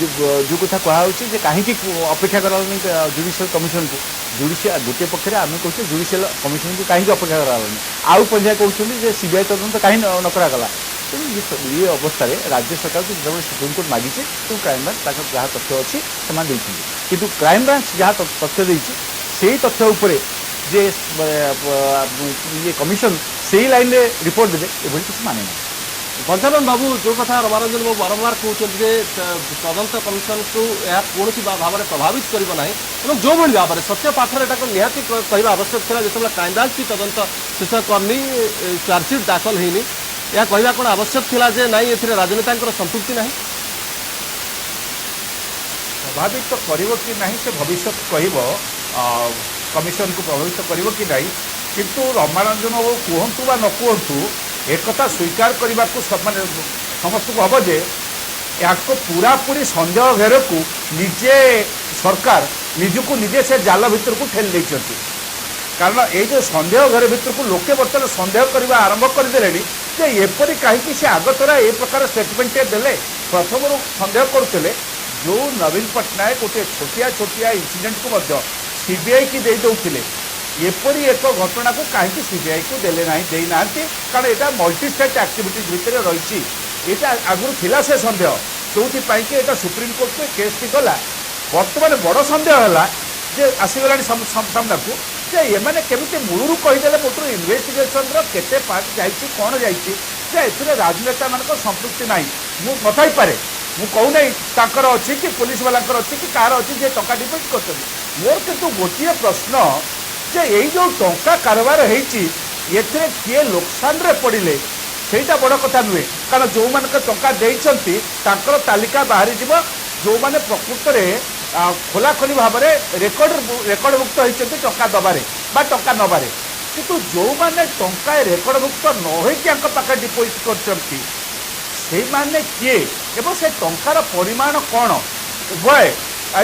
ଯେଉଁ କଥା କୁହାହେଉଛି ଯେ କାହିଁକି ଅପେକ୍ଷା କରାଗଲାନି ଜୁଡ଼ିସିଆଲ କମିଶନକୁ ଗୋଟିଏ ପକ୍ଷରେ ଆମେ କହୁଛେ ଜୁଡ଼ିସିଆଲ କମିଶନକୁ କାହିଁକି ଅପେକ୍ଷା କରାଗଲାନି ଆଉ ପର୍ଯ୍ୟାୟ କହୁଛନ୍ତି ଯେ ସିବିଆଇ ତଦନ୍ତ କାହିଁକି ନ କରାଗଲା ତେଣୁ ଏ ଅବସ୍ଥାରେ ରାଜ୍ୟ ସରକାରକୁ ଯେତେବେଳେ ସୁପ୍ରିମକୋର୍ଟ ମାଗିଛି ତେଣୁ କ୍ରାଇମବ୍ରାଞ୍ଚ ତାଙ୍କର ଯାହା ତଥ୍ୟ ଅଛି ସେମାନେ ଦେଇଛନ୍ତି କିନ୍ତୁ କ୍ରାଇମବ୍ରାଞ୍ଚ ଯାହା ତଥ୍ୟ ଦେଇଛି ସେଇ ତଥ୍ୟ ଉପରେ ଯେ ଇଏ କମିଶନ ସେଇ ଲାଇନରେ ରିପୋର୍ଟ ଦେବେ ଏଭଳି କିଛି ମାନେ ନାହିଁ ପଞ୍ଚାନନ ବାବୁ ଯେଉଁ କଥା ରମାରଞ୍ଜନ ବାବୁ ବାରମ୍ବାର କହୁଛନ୍ତି ଯେ ତଦନ୍ତ କମିଶନକୁ ଏହା କୌଣସି ଭାବରେ ପ୍ରଭାବିତ କରିବ ନାହିଁ ଏବଂ ଯେଉଁଭଳି ଭାବରେ ସତ୍ୟ ପାଠରେ ଏଟାକୁ ନିହାତି କହିବା ଆବଶ୍ୟକ ଥିଲା ଯେତେବେଳେ କ୍ରାଇମବ୍ରାଞ୍ଚ ବି ତଦନ୍ତ ଶେଷ କରିନି ଚାର୍ଜସିଟ୍ ଦାଖଲ ହେଇନି ଏହା କହିବା କ'ଣ ଆବଶ୍ୟକ ଥିଲା ଯେ ନାଇଁ ଏଥିରେ ରାଜନେତାଙ୍କର ସମ୍ପୃକ୍ତି ନାହିଁ ପ୍ରଭାବିତ କରିବ କି ନାହିଁ ସେ ଭବିଷ୍ୟତ କହିବ କମିଶନକୁ ପ୍ରଭାବିତ କରିବ କି ନାହିଁ କିନ୍ତୁ ରମାରଞ୍ଜନ ବାବୁ କୁହନ୍ତୁ ବା ନ କୁହନ୍ତୁ एकथा स्वीकार करने को समस्त को हम जे याको पूरापूरी सन्देह घेर को निजे सरकार निजको निजे से जाल भितर को ठेली देती कारण ये जो सन्देह घेर भितर को लोके बर्तमान सन्देह करने आरंभ करदे जे एपरी कहीं से आगतरा ये प्रकार स्टेटमेंट देले प्रथम सन्देह करुले जो नवीन पट्टनायक गोटे छोटिया छोटिया इनसीडेंट को सीबीआई की दे दौले एपरी एक घटना को कहीं सीबीआई को देले ना देना कारण यहाँ मल्टी स्टेट एक्टिविटीज भितर रही आगुरी थिला से सन्देह जो कि यहाँ सुप्रीमकोर्ट में केस टी गला बर्तमान बड़ सन्देह है जे आसीगला सामना को जे एमाने केमिति मूलरू कहीदेले मोटर इन्वेस्टिगेशन केते पार्ट जाइछि कोन जाइछि जे एथिरे राजनेता मानक संपृक्ति नाही मु नथाई पारे मु कहू नै ताकर अछि कि पुलिस वालांकर अछि कि कार अछि जे टंका डिपोजिट करछन मोर किंतु गोटिए प्रश्न जे एई जो टंका कारोबार हेछि एथिरे किए लोकसान रे पड़िले सेटा बड़ कथा नुहे कारण जो मानक टंका देइछंती ताकर तालिका बाहरी जिवो जो माने प्रकृत रे खोलाखोली भाव में रेकर्डभुक्त होती टंका दबारे बा टंका नबारे किंतु जो माने टंका रेकर्डभुक्त न होकर डिपोजिट करने किए एवं से टंकार परिमाण कौन उभय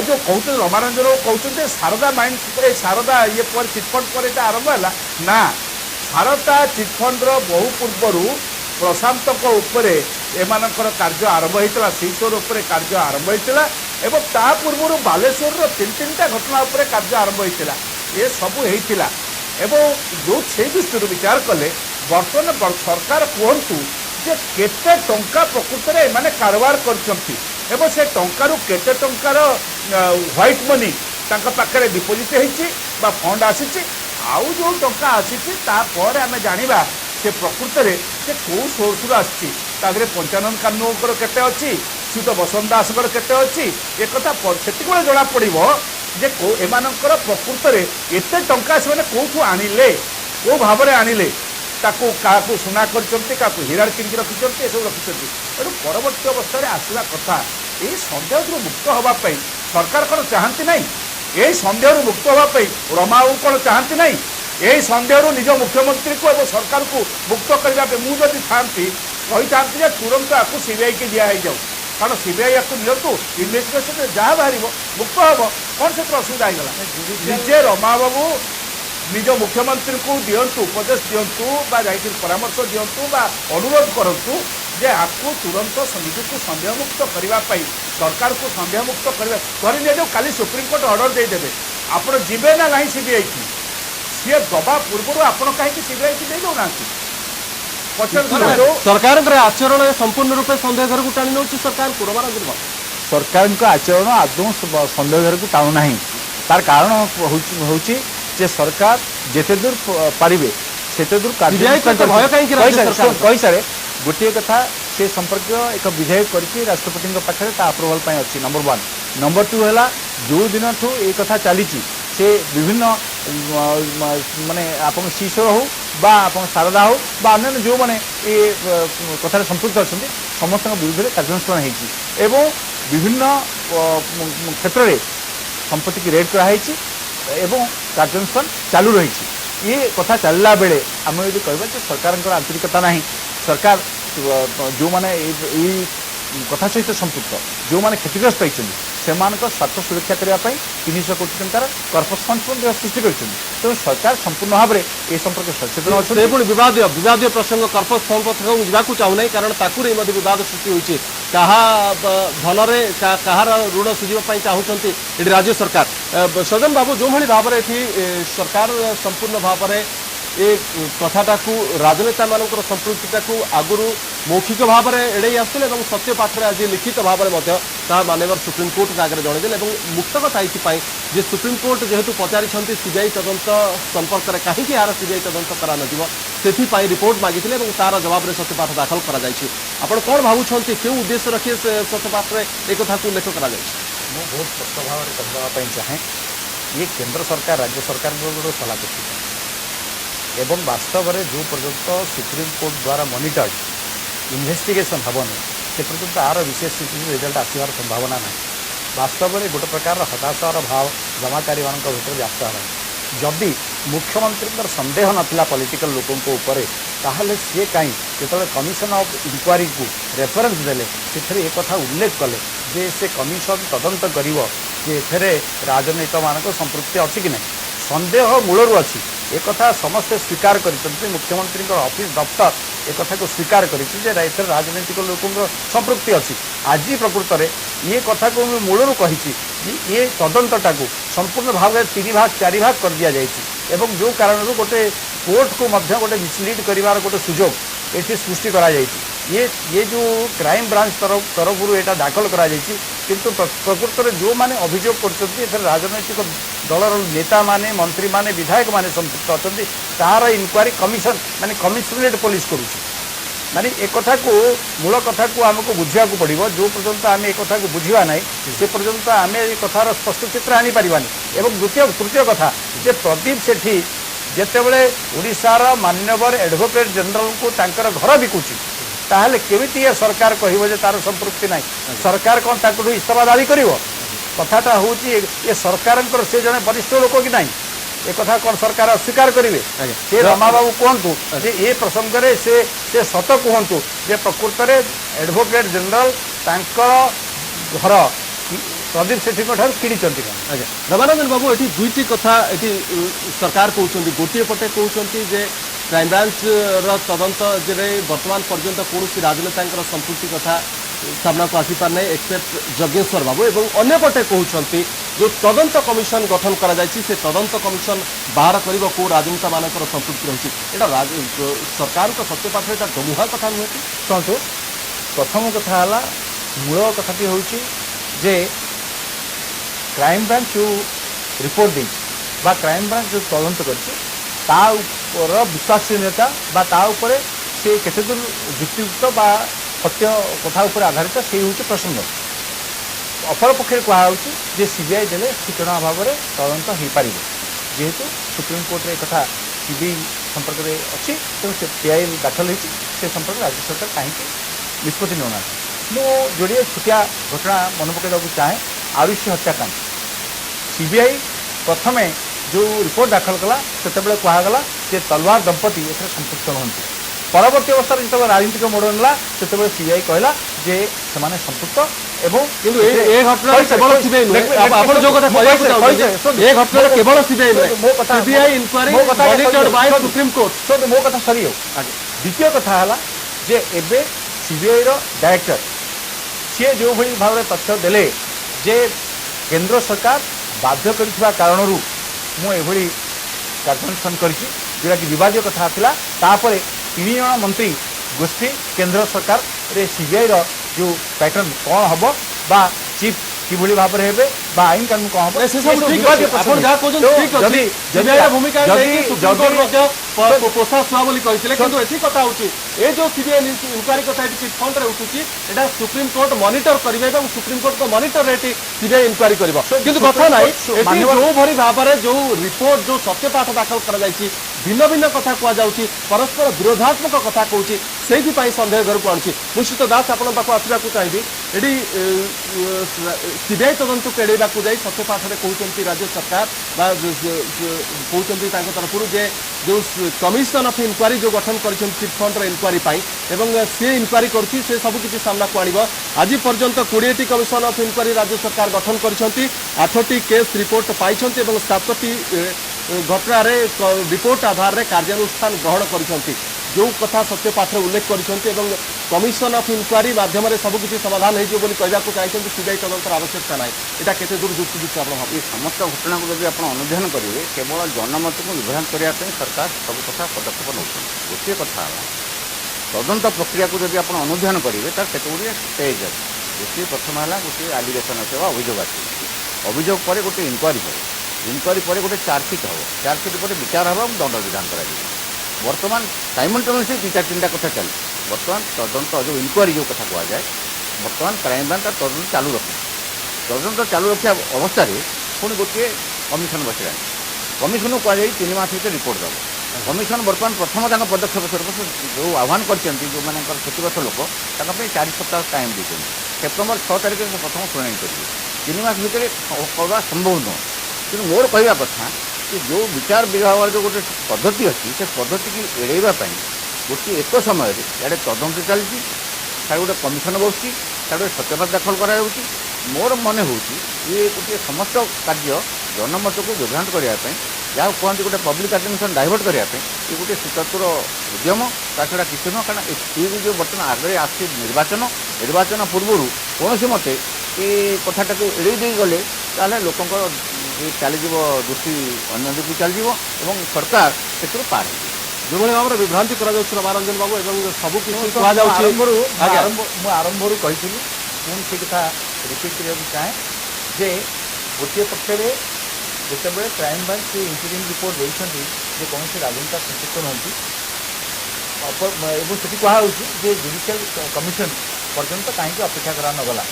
जो कहते रमारंजन कहते शारदा माइंड शारदा ये पर चिटफंड पर आरंभ है ना शारदा चिटफंड बहु पूर्वर प्रशांत एमानकर कार्य आरंभ होता शिवचर उपर कार्य आरंभ होता एवं ता पूर्व बालेश्वर तीन तीन घटना उपर कार्य आरंभ होता ये सबू होता एवं जो से दृष्टि विचार कले बर्तमान सरकार कहतु ଯେ କେତେ ଟଙ୍କା ପ୍ରକୃତରେ ଏମାନେ କାରବାର କରିଛନ୍ତି ଏବଂ ସେ ଟଙ୍କାରୁ କେତେ ଟଙ୍କାର ହ୍ୱାଇଟ୍ ମନି ତାଙ୍କ ପାଖରେ ଡିପୋଜିଟ୍ ହେଇଛି ବା ଫଣ୍ଡ ଆସିଛି ଆଉ ଯେଉଁ ଟଙ୍କା ଆସିଛି ତାପରେ ଆମେ ଜାଣିବା ସେ ପ୍ରକୃତରେ ସେ କେଉଁ ସୋର୍ସରୁ ଆସିଛି ତା ଦେହରେ ପଞ୍ଚାନନ କାନୁନଙ୍କର କେତେ ଅଛି ଶ୍ରୀଯୁକ୍ତ ବସନ୍ତ ଦାସଙ୍କର କେତେ ଅଛି ଏକଥା ସେତିକିବେଳେ ଜଣାପଡ଼ିବ ଯେ ଏମାନଙ୍କର ପ୍ରକୃତରେ ଏତେ ଟଙ୍କା ସେମାନେ କେଉଁଠୁ ଆଣିଲେ କେଉଁ ଭାବରେ ଆଣିଲେ ତାକୁ କାହାକୁ ସୁନା କରିଛନ୍ତି କାହାକୁ ହୀରାରେ କିଣିକି ରଖିଛନ୍ତି ଏସବୁ ରଖିଛନ୍ତି ତେଣୁ ପରବର୍ତ୍ତୀ ଅବସ୍ଥାରେ ଆସିବା କଥା ଏହି ସନ୍ଦେହରୁ ମୁକ୍ତ ହେବା ପାଇଁ ସରକାର କ'ଣ ଚାହାନ୍ତି ନାହିଁ ଏହି ସନ୍ଦେହରୁ ମୁକ୍ତ ହେବା ପାଇଁ ରମାବାବୁ କ'ଣ ଚାହାନ୍ତି ନାହିଁ ଏହି ସନ୍ଦେହରୁ ନିଜ ମୁଖ୍ୟମନ୍ତ୍ରୀକୁ ଏବଂ ସରକାରକୁ ମୁକ୍ତ କରିବା ପାଇଁ ମୁଁ ଯଦି ଥାନ୍ତି କହିଥାନ୍ତି ଯେ ତୁରନ୍ତ ଆକୁ ସିବିଆଇକି ଦିଆହେଇଯାଉ କାରଣ ସିବିଆଇ ଆକୁ ନିଅନ୍ତୁ ଇନଭେଷ୍ଟିଗେସନରେ ଯାହା ବାହାରିବ ମୁକ୍ତ ହେବ କ'ଣ ସେଥିରେ ଅସୁବିଧା ହେଇଗଲା ନିଜେ ରମାବାବୁ ନିଜ ମୁଖ୍ୟମନ୍ତ୍ରୀଙ୍କୁ ଦିଅନ୍ତୁ ଉପଦେଶ ଦିଅନ୍ତୁ ବା ଯାଇକି ପରାମର୍ଶ ଦିଅନ୍ତୁ ବା ଅନୁରୋଧ କରନ୍ତୁ ଯେ ଆକୁ ତୁରନ୍ତ ନିଜକୁ ସନ୍ଦେହମୁକ୍ତ କରିବା ପାଇଁ ସରକାରକୁ ସନ୍ଦେହମୁକ୍ତ କରିବା ଧରି ନିଆଯାଉ କାଲି ସୁପ୍ରିମକୋର୍ଟ ଅର୍ଡର ଦେଇଦେବେ ଆପଣ ଯିବେ ନା ନାହିଁ ସିବିଆଇକି ସିଏ ଦବା ପୂର୍ବରୁ ଆପଣ କାହିଁକି ସିବିଆଇକି ଦେଇ ଦେଉନାହାନ୍ତି ସରକାରଙ୍କର ଆଚରଣ ସମ୍ପୂର୍ଣ୍ଣ ରୂପେ ସନ୍ଦେହ ଘରକୁ ଟାଣି ନେଉଛି ସରକାରଙ୍କୁ ରମାରଞ୍ଜନ ବାବୁ ସରକାରଙ୍କ ଆଚରଣ ଆଦୌ ସନ୍ଦେହ ଘରକୁ ଟାଣୁନାହିଁ ତାର କାରଣ ହେଉଛି ଯେ ସରକାର ଯେତେ ଦୂର ପାରିବେ ସେତେ ଦୂର କହିସାରେ ଗୋଟିଏ କଥା ସେ ସମ୍ପର୍କୀୟ ଏକ ବିଧାୟକ କରିକି ରାଷ୍ଟ୍ରପତିଙ୍କ ପାଖରେ ତା ଆପ୍ରୁଭାଲ ପାଇଁ ଅଛି ନମ୍ବର 1 ନମ୍ବର 2 ହେଲା ଯେଉଁ ଦିନଠୁ ଏ କଥା ଚାଲିଛି ସେ ବିଭିନ୍ନ ମାନେ ଆପଣ ଶିଶୁର ହଉ বা ଆପଣ ଶାରଦା ହଉ বা ଅନ୍ୟାନ୍ୟ ଯେଉଁମାନେ ଏ କଥାରେ ସମ୍ପୃକ୍ତ ଅଛନ୍ତି ସମସ୍ତଙ୍କ ବିରୁଦ୍ଧରେ କାର୍ଯ୍ୟାନୁଷ୍ଠାନ ହେଇଛି ଏବଂ ବିଭିନ୍ନ କ୍ଷେତ୍ରରେ ସମ୍ପତ୍ତିକି ରେଡ୍ କରାହେଇଛି ଏବଂ କାର୍ଯ୍ୟାନୁଷ୍ଠାନ ଚାଲୁ ରହିଛି ये कथा चलला बेले आम यदि कहबा जे सरकारଙ୍କର आंतरिकता नहीं सरकार जो माने कथा सहित संपुक्त जो माने क्षतिग्रस्त होती से स्वार्थ सुरक्षा करने 300 कोटी टंकार कर्पस फंड सृष्टि कर तेणु सरकार संपूर्ण भाव में ए संपर्क सचेतन अच्छे विवादीय प्रसंग कर्पस फंड पथक जावाक चाहूना कारण ताकुरे विवाद सृष्टि होती कहा धन कहार ऋण सुझापी चाहते ये राज्य सरकार सजन बाबू जो भाव में सरकार संपूर्ण भाव में ए कथाटा राजनेता मान संपृक्तिटा आगुरी मौखिक भाव में एड़े आसुले सत्य पाठर आज लिखित भाव में मानवर सुप्रीमकोर्ट आगे जनईदे मुक्त कथा ये सुप्रीमकोर्ट जेहेतु पचारि सीबीआई तदंत संपर्क में कहीं यार सीबीआई तदंत करा रिपोर्ट मागिले तार जवाब में सत्यपाठ दाखल कर कौन भावुं क्यों उद्देश्य रखिए सत्यपाठ में एक कथा को उल्लेख कर बहुत स्पष्ट भाव में कहवाई चाहे ये केंद्र सरकार राज्य सरकार गोटे सलाह एवं वास्तव में जो पर्यंत सुप्रीमकोर्ट द्वारा मॉनिटर्ड इन्वेस्टिगेशन हेनी से पर्यंत आर विशेष रिजल्ट आसबार संभावना ना वास्तव में गोटे प्रकार हताशार भाव जमाकारी मान भर व्याप्त है जदि मुख्यमंत्री संदेह नाला पॉलिटिकल लोकों ताहले सी कहीं जो कमिशन ऑफ इंक्वारी को रेफरेंस देले से एक कथा उल्लेख कले जे से कमिशन तदंत कर राजनीतिक मान संपृक्ति अच्छी कि नहीं संदेह मूलर अच्छी एक कथा समस्ते स्वीकार कर मुख्यमंत्री ऑफिस दफ्तर एक कथा को स्वीकार कर राजनीतिक लोकों संपृक्ति अच्छी आज प्रकृत में ये कथा को मूलर कही ये तदंतटा को संपूर्ण भाव में 3 भाग 4 भाग कर दि जाए जो कारण गोटे कोर्ट को गोटे मिसलीड कर गोटे सुजोग ये सृष्टि करा ये जो क्राइम ब्रांच तरफ यहाँ दाखल करा किंतु प्रकृत में जो मैंने अभियोग कर राजनैतिक दलर नेता माने मंत्री माने विधायक माने संपृक्त अच्छा तार इनक्वारी कमिशन माने कमिशनरेट पुलिस करुच्ची माने एक कथा को मूल कथा को आमको बुझा पड़ो जो पर्यंत आम एक कथा को बुझा ना से पर्यंत आम ये कथार स्पष्ट चित्र आनी पारिबानी एवं द्वितीय तृतीय कथा जे प्रदीप सेठी जितेबले ओडिशार मान्यवर एडवोकेट जनरल को तांकर घर बिकुची ताहले केमिति ये सरकार कहिबो जे तार संपृक्ति नहीं सरकार कौन ताकू इस्तीफा दाबी करिवो कथाटा होची ये सरकार से जने वरिष्ठ लोक कि नहीं ए कथा कौन सरकार अस्वीकार करेंगे से रमा बाबू कहतु ये प्रसंग में से सत कहतु जे प्रकृत में एडवोकेट जनरल घर प्रदीप सेठी किणी रमानंदन बाबू ये दुईटी कथा ये सरकार कहते गोटे पटे कहते क्राइम ब्रांच तदंत जे वर्तमान पर्यंत कौन राजनेता संपृक्ति कथा सामना को आसीपार नहीं एक्सेप्ट जज्ञेश्वर बाबू एवं अन्यपटे कहते जो तदंत कमिशन गठन करा जायछि से तदंत कमिशन बाहर करिबो को राजनेता मानकर संपृक्ति रही एटा सरकार को सत्यपाठ एटा गमुहा कथा नुहे कि शुणु प्रथम कथा है मूल कथाटी हूँ जे क्राइम ब्रांच जो रिपोर्ट दे क्राइम ब्रांच जो तदंत कर विश्वसनीयता से केते दूर युक्तियुक्त बा सत्य कथा उपर आधारित से हूँ प्रसंग अपर पक्षे कहुच्छे सीबीआई देले सूचना अभाव में तदंत हो पार जेहेतु सुप्रीम कोर्ट एक कथा सीबीआई संपर्क में अच्छी तेणु से पीआई दाखल होती से संपर्क राज्य सरकार कहीं निष्पत्ति नौना मु जोड़े छोटिया घटना मन पकड़ा चाहे आरुषि हत्याकांड सीबीआई प्रथम जो रिपोर्ट दाखल कला से कहगला जे तलवार दंपति एथरे संपृक्त नुहति परवर्ती अवस्था जो राजनीतिक मोड़ ना से सीबीआई कहला जे से संपृक्त एवं किंतु ए घटना केवल सीबीआई नुहे आपण जो कथा कहया चाहते ए घटना केवल सीबीआई नुहे CBI inquiry monitored by supreme court शुणु मो कथा सरी द्वितीय कथा है जे एबे सीबीआई रो डायरेक्टर सी जो भाव में तथ्य देले जे केंद्र सरकार बाध्य कर कारण मुझे कार्यानुष्ठान जोटा कि विवाद कथा था तापर 3 जन मंत्री गोष्ठी केंद्र सरकार रे सीबीआई रो जो पैटर्न कौन हम बा चीफ किभली भाव में हेबे बा आईन कानून कौन हम से सब ठीक अछि आपण जा कोजन ठीक अछि सीबीआई भूमिका लेके सुप्रीम कोर्ट मध्य पोसा सुआ बोली कहितले किंतु एथि कथा होछि ए जो सीबीआई इंक्वायरी कथा एथि चिट फंड रे उठुछि एटा सुप्रीम कोर्ट मॉनिटर करिवे एवं सुप्रीम कोर्ट को मॉनिटर रेटी सीबीआई इंक्वायरी करबो किंतु कथा नाही एथि जो भरी भाव में जो रिपोर्ट जो सत्यपाठ दाखल करा जायछि भिन्न भिन्न कथा कुआ जाउछि परस्पर विरोधात्मक कथा कहउछि सेहि पई संदेह घर को आणछि मुशित दास आपण पाखु आसीबा को चाहिबी एडी सीबीआई तदंत केड़ेबा को जाई सत्यपाठ रे कहउछंती राज्य सरकार बा कहउछंती तांको तरफरु जे जो कमिशन ऑफ इंक्वायरी जो गठन करिसंती चिट फंड रे इंक्वायरी पाई एवं से इंक्वायरी करछि से सब किछि सामना को आनिबो आज पर्यंत 20टी कमिशन ऑफ इंक्वायरी राज्य सरकार गठन करिसंती 8टी केस रिपोर्ट पाइछंती एवं 7टी घटना रे रिपोर्ट आधार रे कार्यानुष्ठान ग्रहण करिसंती जो कथा सत्यपाठ उल्लेख करिसंती एवं कमिशन ऑफ इंक्वायरी माध्यम रे सब किछि समाधान हेजो बोली कहबा को चाहछंती सीबीआई तदंतर आवश्यकता नाही एटा केते दूर युक्तियुक्त आपण भाबी समस्त घटना को जब आप अनुधान करेंगे केवल जनमत को विभ्रांत करने सरकार सब कथा पदक्षेप नौ गोटे कथा तदंत प्रक्रिया को जब आप अनुधान करेंगे तार केतगुड़ी स्टेज अच्छे गोटे प्रथम है गोटे आलिगेसन अच्छे अभियोग आस अभियोग पर गोटे इनक्वारी पर गोटे चार्जसीट हम चार्जसीट पर विचार हम दंड विधान कर बर्तमान साइमल्टेनियसली 2-3टा कथा चल बर्तमान तदंत जो इनक्वारी जो कथा कहुए बर्तमान क्राइम ब्रांच तदंत चालू रखे तदंत चालू रखा अवस्था पुणी गोटे कमिशन बसला कमिशन को 3 मास भर रिपोर्ट दब कमिशन बर्तमान प्रथम पदक्षेप स्वरूप जो आह्वान कर जो मान क्षतिग्रस्त लोक 4 सप्ताह टाइम देते सेप्टेम्बर 6 तारिख से प्रथम शुणाणी करेंगे 3 मास भितर करवा संभव नुह कि मोर कहवा कथा कि जो विचार विभाग जो गोटे पद्धति अच्छी से पद्धति की एड़ाइवाई गोटे एक समय इे तदंत चलती सारे गोटे कमिशन बसुची सारे सत्यपाठ दाखल करा मोर मन हो ये गोटे समस्त कार्य जनमत को विभ्रांत करने जहाँ कहते गोटे पब्लिक अटेंशन डाइवर्ट करने ये गोटे सुचतुर उद्यम ता छड़ा किसी नुह कारण जो बर्तमान आगे आस निर्वाचन पूर्व कौन मत ये कथाटा को एड़े गले ताले लोकंर चली दृष्टि अन्य दिख चलो और सरकार से पार जो भाव में विभ्रांति रमारंजन बाबू एवं सबकि आरंभ कही पुणी से कथा रिपीट करने चाहे जे गोटे पक्ष जिते क्राइम ब्रांच इंटरिम रिपोर्ट देते कौन राजनेता संपृक्त नुहति से कहुच्छे जुडिशियल कमिशन पर्यंत कहीं अपेक्षा करा नगला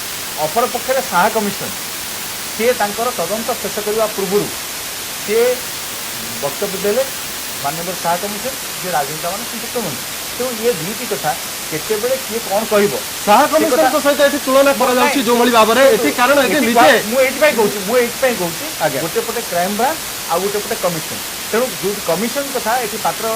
अपर पक्षे शाह कमिशन सी तदंत शेष करने पूर्व सी वक्तव्य देले माननीय शाह कमिशन जे राजनेता मान संपृक्त नुहति तेणु ये दुईटी कथा केतेबेले किए कौन कहब शाह कमिशन सहित तुलना जो भाव में कारण मुझे कहूँ गोटे पटे क्राइम ब्रांच आ गोटे पटे कमिशन तेणु जो कमिशन कथा ये पात्र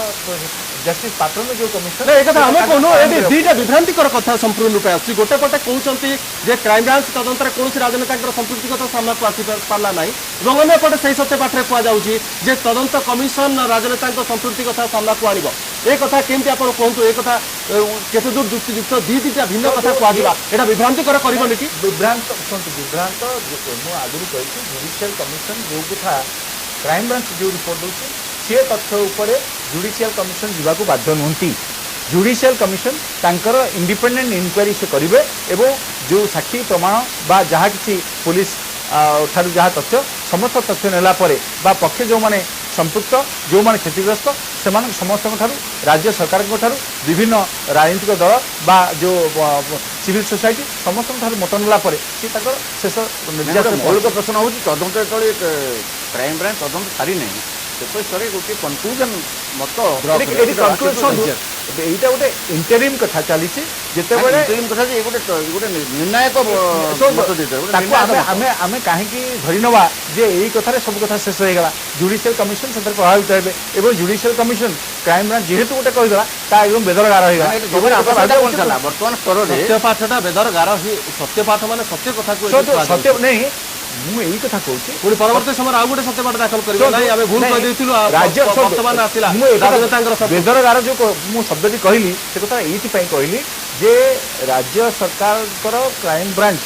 जस्टिस पात्र जो कमिशन ना एक आम कहूँ ये दुईटा विभ्रांतिकर कथा संपूर्ण रूपे आस गोटे पटे कहते जे क्राइमब्रांच तदंतर कौन राजनेता संपृक्ति कथा सामना को आसी पारा ना और अन्य पटे से सत्यपाठ कहुच्छी जे तदंत कमिशन राजनेता संपृक्ति कथा सामना को आनिब ए कथा केमती आप कहतु ए कथा केते दूर युक्तियुक्त दुईटा भिन्न कथा कहवा यहाँ विभ्रांतिकर करबनी कि विभ्रांत शुणु विभ्रांत मुझे आगुरी कही जुडिशियल कमिशन जो कथा क्राइमब्रांच जो रिपोर्ट दूसरी सी तथ्य उपर जुडिशियल कमिशन जावाक बाध्य नुहति जुडिशियल कमिशन तांकर इंडिपेंडेंट इनक्वारी से करेंगे एवं जो साक्षी प्रमाण बा जहाँ किसी पुलिस ठारू जहाँ तथ्य समस्त तथ्य नेला बा पक्षे जो माने संपृक्त जो माने क्षतिग्रस्त से समस्त राज्य सरकार विभिन्न राजनीतिक दल बा जो सिविल सोसाइटी समस्त मत नेला सी शेष निर्देश मौलिक प्रश्न हूँ तदंत जो क्राइम ब्रांच तदंत सारी नहीं से स्तर गोटे कनक्लूजन मत এইটা গোটে ইন্টারিম কথা চালিছে যেতেবেলে কথা যে গোটে গোটে निर्णायक আমি আমি কাহিকি ধরি নবা যে এই কথারে সব কথা শেষ হয়ে গলা জুডিশিয়াল কমিশন সেটার প্রভাবিত হবে এবং জুডিশিয়াল কমিশন ক্রাইম ব্রাঞ্চ যেহেতু গোটে কইদলা তা একদম বেদরগার হয়ে গলা বর্তমান স্তরে सत्यपाठटा बेदरगार सत्यपाठ मान सत्य कथा সত্য নেই ମୁଁ ଏଇ କଥା କହୁଛି ପୁଣି ପରବର୍ତ୍ତୀ ସମୟରେ ଆଉ ଗୋଟେ ସତ୍ୟପାଠ ଦାଖଲ କରିବେ ନାହିଁ ଆମେ ଭୁଲ କହିଦେଇଥିଲୁ ରାଜ୍ୟ ବର୍ତ୍ତମାନ ଆସିଲା ମୁଁ ରାଜନେତାଙ୍କର ସତ୍ୟ ବେଦରଗାର ଯୋଉ ମୁଁ ଶବ୍ଦଟି କହିଲି ସେ କଥା ଏଇଥିପାଇଁ କହିଲି ଯେ ରାଜ୍ୟ ସରକାରଙ୍କର କ୍ରାଇମ ବ୍ରାଞ୍ଚ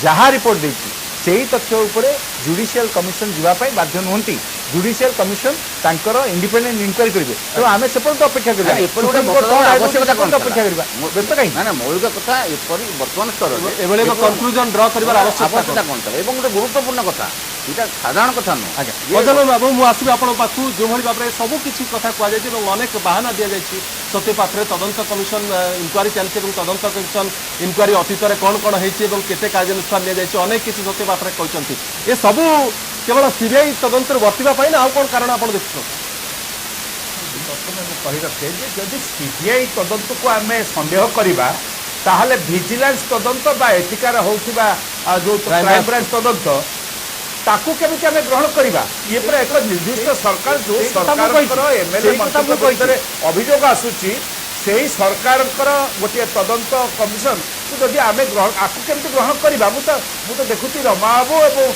ଯାହା ରିପୋର୍ଟ ଦେଇଛି ସେହି ତଥ୍ୟ ଉପରେ ଜୁଡିସିଆଲ କମିଶନ ଯିବା ପାଇଁ ବାଧ୍ୟ ନୁହନ୍ତି ଜୁଡିସିଆଲ କମିଶନ ତାଙ୍କର ଇଣ୍ଡିପେଣ୍ଡେଣ୍ଟ ଇନକ୍ୱାରି କରିବେ ତେଣୁ ଆମେ ସେପର୍ଯ୍ୟନ୍ତ ଅପେକ୍ଷା କରିବା ଆବଶ୍ୟକତା କ'ଣ ଅପେକ୍ଷା କରିବା ବ୍ୟସ୍ତ କାହିଁକି ନା ମୌଳିକ କଥା ଏପରି ବର୍ତ୍ତମାନ ସ୍ତରରେ ଏଭଳି ଏକ କନକ୍ଲୁଜନ ଡ୍ର କରିବାର ଆବଶ୍ୟକତା କ'ଣ ଏବଂ ଗୋଟେ ଗୁରୁତ୍ୱପୂର୍ଣ୍ଣ କଥା এটা সাধারণ কথা নয় আজ্ঞা অজନ বাবু ମୁଁ ଆସିବି ଆପଣଙ୍କ ପାଖକୁ ଯେଉଁଭଳି ଭାବରେ ସବୁ କିଛି କଥା କୁହାଯାଇଛି ଏବଂ ଅନେକ ବାହାନା ଦିଆଯାଇଛି ସତ୍ୟପାଠରେ ତଦନ୍ତ କମିଶନ ଇନକ୍ୱାରି ଚାଲିଛି ଏବଂ ତଦନ୍ତ କମିଶନ ଇନକ୍ୱାରି ଅତୀତରେ କ'ଣ କ'ଣ ହେଇଛି ଏବଂ କେତେ କାର୍ଯ୍ୟାନୁଷ୍ଠାନ ନିଆଯାଇଛି ଅନେକ କିଛି ସତ୍ୟପାଠରେ କହିଛନ୍ତି ଏ ସବୁ କେବଳ ସିବିଆଇ ତଦନ୍ତରୁ ବର୍ତ୍ତିବା ପାଇଁ ନା ଆଉ କ'ଣ କାରଣ ଆପଣ ଦେଖୁଛନ୍ତି ପ୍ରଥମେ ମୁଁ କହି ରଖେ ଯେ ଯଦି ସିବିଆଇ ତଦନ୍ତକୁ ଆମେ ସନ୍ଦେହ କରିବା ତାହେଲେ ଭିଜିଲାନ୍ସ ତଦନ୍ତ ବା ଏଠିକାର ହେଉଥିବା ଯେଉଁ କ୍ରାଇମ ବ୍ରାଞ୍ଚ ତଦନ୍ତ ताकू केमिति आमे ग्रहण करिबा ये पर एक निर्दिष्ट सरकार जो सरकार एमएलए मंत्री भितर अभियोग आसुची सेही सरकार गोटे तदंत कमिशन जदि आमे ग्रहण आकु केमिति ग्रहण करिबा मु तो देखुची रमाबाबू एवं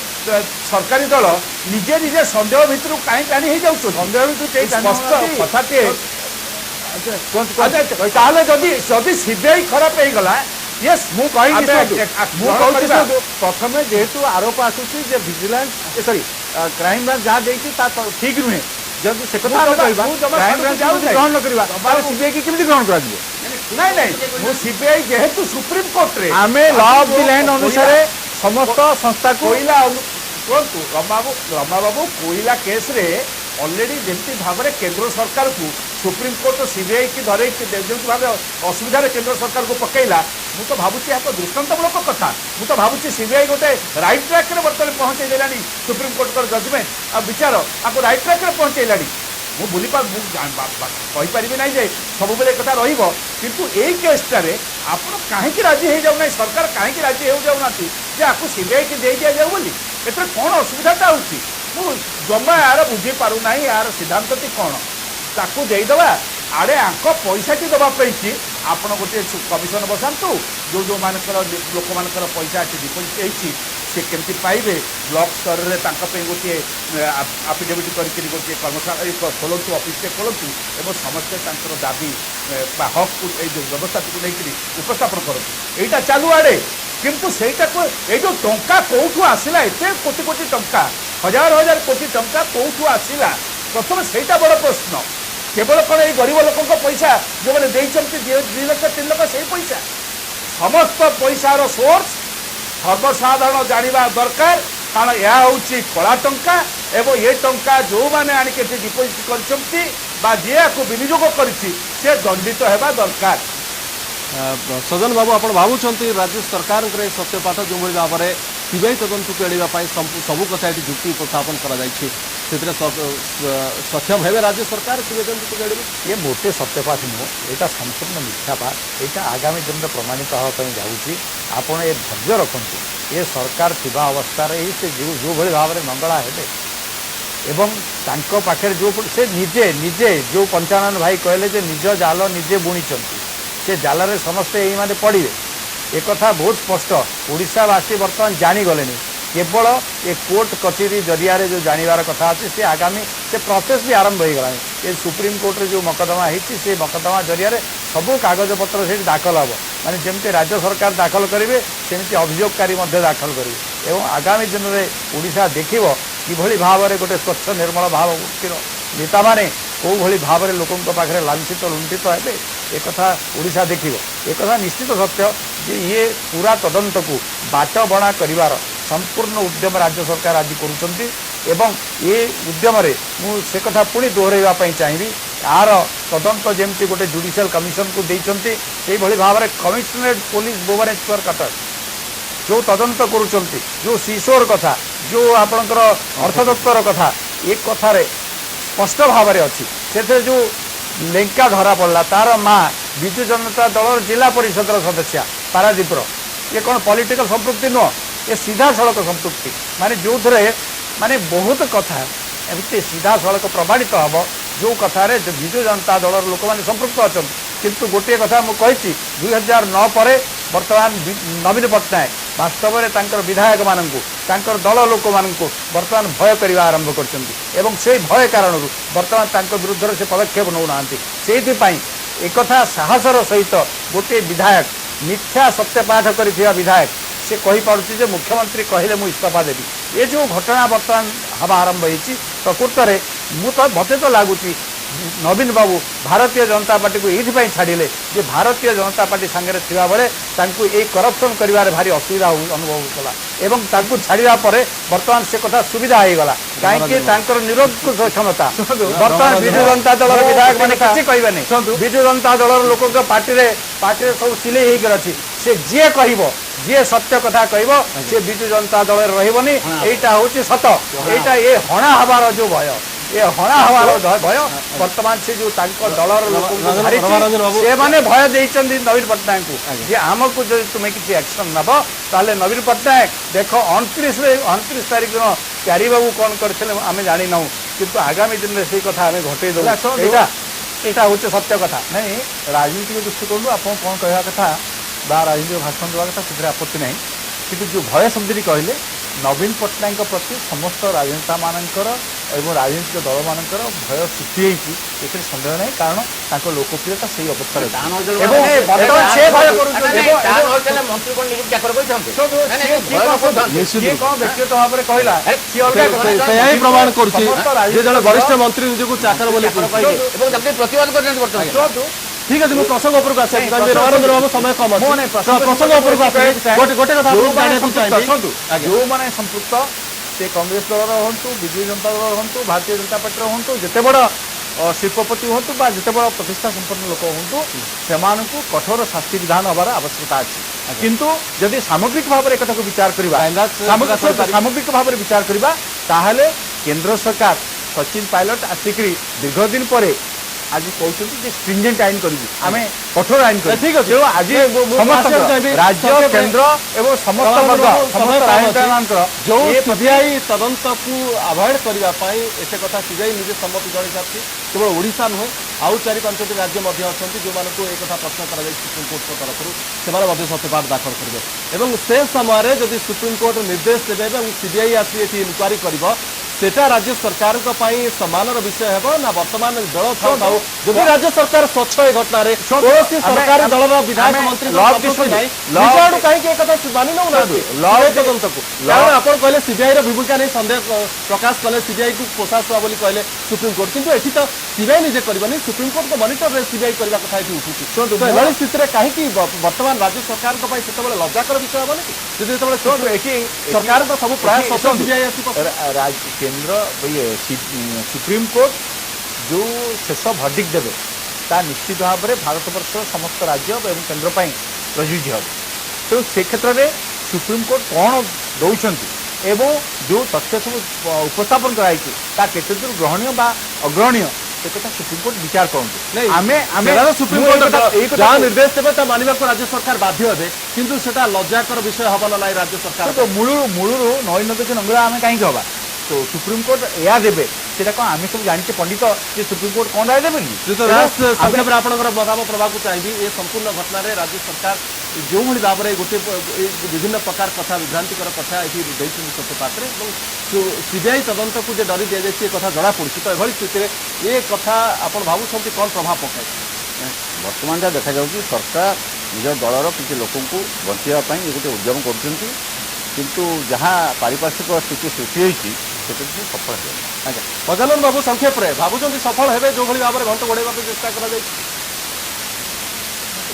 सरकारी दल निजे निजे सन्देह भितर कहीं टाणी हो जाऊँ सन्देह भितर स्पष्ट कथाटे जदि सीबीआई खराब हो गला यस मु प्रथम जेहेतु आरोप आसूसी जे विजिलेंस सॉरी क्राइम ब्रांच जहाँ देखी ठीक नुहे जब से कथा क्राइम ब्रांच ग्रहण न करबा सीबीआई की केमिति ग्रहण करा दिबो नहीं नहीं मु सीबीआई जेहेतु सुप्रीम कोर्ट रे आमे लॉ ऑफ द लैंड अनुसार समस्त संस्था कोइला कोंतु रमाबाबू कोइला केस रे ऑलरेडी जमी भाव में केंद्र सरकार को सुप्रीम कोर्ट सीबीआई की धरे जमी भाव असुविधा केंद्र सरकार को पकईला मु तो भावुची यहाँ दृष्टांतमूलक कथा मु तो भावुची सीबीआई गोटे राइट ट्रैक रे बर्तमान पहुंचे देलानी सुप्रीम कोर्ट का जजमेंट आ विचार आपको राइट ट्रैक रे पहुंचेलानी मु बुली पारि ना जे सब बेले कथा रहिबो किंतु एई केसटारे आपण काहे की राजी हो जाउना सरकार काहे की राजी हो जाउना जे आपको सीबीआई की दे दिया जाऊ बोली एतर कोन असुविधाटा होची मु जमा यार बुझी पारु नाही यार सिद्धांतटी कौन ताकू देदेवा आड़े आंक पैसा टी देवाई कि आपण गोटे कमिशन बसातु जो जो मानकर लोक मानकर पैसा अच्छी डिपोजिट होती सी केमती पाइबे ब्लॉक स्तर में गोटे आफिडेविट करके गोटे कर्मचारी खोलतु ऑफिस खोलतु और समस्ते दाबी हक को व्यवस्था को लेकर उपस्थापन करूँ यहाँ चालू आड़े किंतु सेटा को ये जो टंका कौटू आसला एत कोटी कोटी टंका हजार हजार कोटी टंका कौटू आसला प्रथम सेटा बड़ प्रश्न केवल कौन ये गरीब लोक पैसा जो मैंने 2 लाख 3 लाख से पैसा समस्त पैसार सोर्स सर्वसाधारण जाना दरकार कारण यह हूँ कला टंका एवं ये टंका जो मैंने आणिक डिपोजिट कर विनियोग कर दंडित होगा दरकार सजन बाबू आप भावुंट राज्य सरकार सत्यपाठ जो भाव में सीबीआई तदंत को एड़ाई सबू कथा ये जुक्ति उपस्थापन कर सक्षम है राज्य सरकार सीबीआई तदंत को एड़े ये मोटे सत्यपाठ नुह यहाँ संपूर्ण मिथ्यापाठ यहाँ आगामी दिन में प्रमाणित होगापी जाऊँगी आपड़ ये धैर्य रखु ये सरकार थिबा अवस्था जो भाई भाव में नंगला हे ଏବଂ ତାଙ୍କ ପାଖରେ ଯେଉଁ ସେ ନିଜେ ନିଜେ ଯେଉଁ 55 ଭାଇ କହିଲେ ଯେ ନିଜ ଜାଲ ନିଜେ ବୁଣିଛନ୍ତି, ସେ ଜାଲରେ ସମସ୍ତେ ଏଇମାନେ ପଡ଼ିବେ एकथा बहुत स्पष्ट। ओडिशावासी बर्तमान जानीगले केवल ए कोर्ट कचेरी जरिया जो जानवर कथा अच्छे से आगामी से प्रोसेस भी आरंभ हो गला। ये सुप्रीम कोर्ट रे जो मकदमा होती से मकदमा जरिया सब कागज पत्र से दाखल हम माने जमती राज्य सरकार दाखल करेंगे सेमती अभियोगकारी दाखल करेंगे और आगामी दिन में ओडिशा देखिब कि भाव में गोटे स्वच्छ निर्मल भावमूर्तिर नेता माने कौ भाव में लोकों पाखे लांछित लुंठित हे एक ओडिशा देखिब। एक निश्चित सत्य जे ये पूरा तदंत को बाट बणा करिवार संपूर्ण उद्यम राज्य सरकार आज करुँच एवं ये उद्यम से कथा पुणी दोहराइवाई चाहिए यार तदंत जमती गोटे जुडिशियल कमिशन को देते से भाव में कमिशनरेट पुलिस भुवनेश्वर कटक जो तदंत करुँच जो शिशोर कथा जो आपणकर अर्थदत्तर कथा एक कथार स्पष्ट भाव में अच्छी से जो लेंका धरा पड़ा तार माँ विजु जनता दल जिला परिषद सदस्य पारादीपर ये कौन पॉलिटिकल संपृक्ति नुह ये सीधा सड़क संपृक्ति माने जो थे माने बहुत कथा एमती सीधा सड़क प्रमाणित हम जो कथार विजु जनता दल लोक मैंने संपृक्त अच्छा किंतु गोटे कथा मुझे 2009 पर बर्तमान नवीन पट्टनायक वास्तव में विधायक मानू दल लोक मानू बर्तमान भय करने आरंभ कर से भय कारण बर्तमान विरुद्ध से पदक्षेप नौना से एक साहसर सहित गोटे विधायक मिथ्या सत्यपाठ कर विधायक से कही पार्टी मुख्यमंत्री कहले मु इस्तीफा देवी ये जो घटना बर्तमान हवा आरंभ होती प्रकृत में मत तो लगुच नवीन बाबू भारतीय जनता पार्टी को ये छाड़िले जे भारतीय जनता पार्टी सांगे थिबा बेले तांकु ए करप्शन करिवारे भारी असुविधा अनुभव होता एवं तांकु छाड़िया परे वर्तमान से कथा सुविधा हो गला काहे तांकर निरोध क्षमता वर्तमान विजु जनता दल विधायक माने किछि कहबे नै विजु जनता दल लोक पार्टी रे सब सिले हे कर अछि से जे कहबो जे सत्य कथा कहबो से विजु जनता दल रहबनी एटा होछि सत एटा ए हणा हबार जो भय ये हणा हवार भय वर्तमान से जो दलर लोक से माने भय देइचंदी नवीन पट्टनायक को जे आमको जो तुम्हें किसी एक्शन नब ताले नवीन पट्टनायक देख 29 तारीख दिन प्यारी बाबू कौन करते आम जानी ना किंतु आगामी दिन में से कथा आम घटे यहाँ हूँ सत्य कथा नहीं राजनीतिक दृष्टिकोण आप कौन कह कथा बा राजनीतिक भाषण देवा कथा से आपत्ति नहीं कि जो भय शब्दी कहले नवीन पट्टनायक प्रति समस्त राजनेता मानकर एवं राजनीतिक दल मानकर भय सृष्टि होती सन्देह नहीं कारण लोकप्रियता से अवस्था व्यक्तिगत भाव में कहला प्रमाण कर वरिष्ठ मंत्री निजक चाकर बोली प्रतिवाद कर ठीक है प्रसंग उपरको आसे नरेंद्र बाबू समय कम प्रसंग उपरको आसे गोटे कथा जो मैंने संपृक्त से कांग्रेस दल हूँ विजु जनता दल हूँ भारतीय जनता पार्टी हूँ जिते बड़ शिल्पपति हूँ जिते बड़ प्रतिष्ठा संपन्न लोक हूँ से कठोर शास्ति विधान हबार आवश्यकता अच्छी किंतु जदि सामग्रिक भाव में एक विचार करवा सामग्रिक भाव में विचार करवा ताहले केंद्र सरकार सचिन पायलट आसिक दीर्घ दिन पर आज कहते स्ट्रिंजेंट आईन करें कठोर आईन ठीक अच्छे आज राज्य केंद्र एवं समस्त वर्ग समस्त राजनेता जो सीबीआई तदंत को अवॉइड करने एत कथा सीबीआई निजे सम्मति जन सारी केवल ओडिशा नुहे आउ 4-5 राज्य अच्छा जो मानक एक प्रश्न कर सुप्रीमकोर्ट तरफ से सत्यपाठ दाखल करेंगे से समय जदि सुप्रीमकोर्ट निर्देश देवे सीबीआई आसी ये इनक्वारी कर सेटा राज्य सरकार सम्मान विषय है ना वर्तमान दल था जब राज्य सरकार स्वच्छ ए घटना कौन सरकारी दल विधायक मंत्री कहीं मानि नौ तदंत को कारण आप कहले सीबीआई भूमिका नहीं सन्देह प्रकाश कले सीबीआई को पोषाशुआ कहले सुप्रीमकोर्ट किंतु एठी तो सीबीआई निजे करबनी सुप्रीमकोर्ट को मॉनिटर सीबीआई करबा कथा एठी उठुची तो एभली स्थिति में कहीं वर्तमान राज्य सरकार से लज्जाकर विषय हेनी जब सरकार तो सब प्रयास सीबीआई केंद्र ये सुप्रीम कोर्ट जो शेष भर्डिक्ट देवे ता निश्चित भाव में भारतवर्ष समस्त राज्य एवं केंद्र पर प्रযোज्य हे तो से क्षेत्र में सुप्रीम कोर्ट कौन दौरान एवं जो तथ्य सब उपस्थापन कराई केते दूर ग्रहणीय बा अग्रहणीय से कथा सुप्रीम कोर्ट विचार करते सुप्रीम कोर्ट जहाँ निर्देश देवे मानवा को राज्य सरकार बाध्य हे किंतु सेटा लज्जाकर विषय हम ना राज्य सरकार तो मूलू नई नदी नंगला आम कहीं हवा ସୁପ୍ରିମକୋର୍ଟ ଏହା ଦେବେ ସେଟା କ'ଣ ଆମେ ସବୁ ଜାଣିଛେ ପଣ୍ଡିତ ଯେ ସୁପ୍ରିମକୋର୍ଟ କ'ଣ ରାୟ ଦେବେନି? ଶ୍ରୀଯୁକ୍ତ ଦାସ ସଂକ୍ଷେପରେ ଆପଣଙ୍କର ମତାମତ ପ୍ରଭାବକୁ ଚାହିଁବି ଏ ସମ୍ପୂର୍ଣ୍ଣ ଘଟଣାରେ ରାଜ୍ୟ ସରକାର ଯେଉଁଭଳି ଭାବରେ ଗୋଟିଏ ବିଭିନ୍ନ ପ୍ରକାର କଥା ବିଭ୍ରାନ୍ତିକର କଥା ଏଠି ଦେଇଛନ୍ତି ସତ୍ୟ ପାତ୍ରେ ଏବଂ ସିବିଆଇ ତଦନ୍ତକୁ ଯେ ଡରି ଦିଆଯାଇଛି ଏ କଥା ଜଣାପଡ଼ୁଛି ତ ଏଭଳି ସ୍ଥିତିରେ ଏ କଥା ଆପଣ ଭାବୁଛନ୍ତି କ'ଣ ପ୍ରଭାବ ପକାଏ? ବର୍ତ୍ତମାନ ଯାହା ଦେଖାଯାଉଛି ସରକାର ନିଜ ଦଳର କିଛି ଲୋକଙ୍କୁ ବଞ୍ଚାଇବା ପାଇଁ ଏ ଗୋଟେ ଉଦ୍ୟମ କରୁଛନ୍ତି, କିନ୍ତୁ ଯାହା ପାରିପାର୍ଶ୍ୱିକ ସ୍ଥିତି ସୃଷ୍ଟି ହୋଇଛି ସେଥିରେ ସେ ସଫଳ ହେବେ। ଆଜ୍ଞା ଗଜାନନ ବାବୁ ସଂକ୍ଷେପରେ ଭାବୁଛନ୍ତି ସଫଳ ହେବେ ଯେଉଁଭଳି ଭାବରେ ଘଣ୍ଟ ଘୋଡ଼ାଇବାକୁ ଚେଷ୍ଟା କରାଯାଇଛି?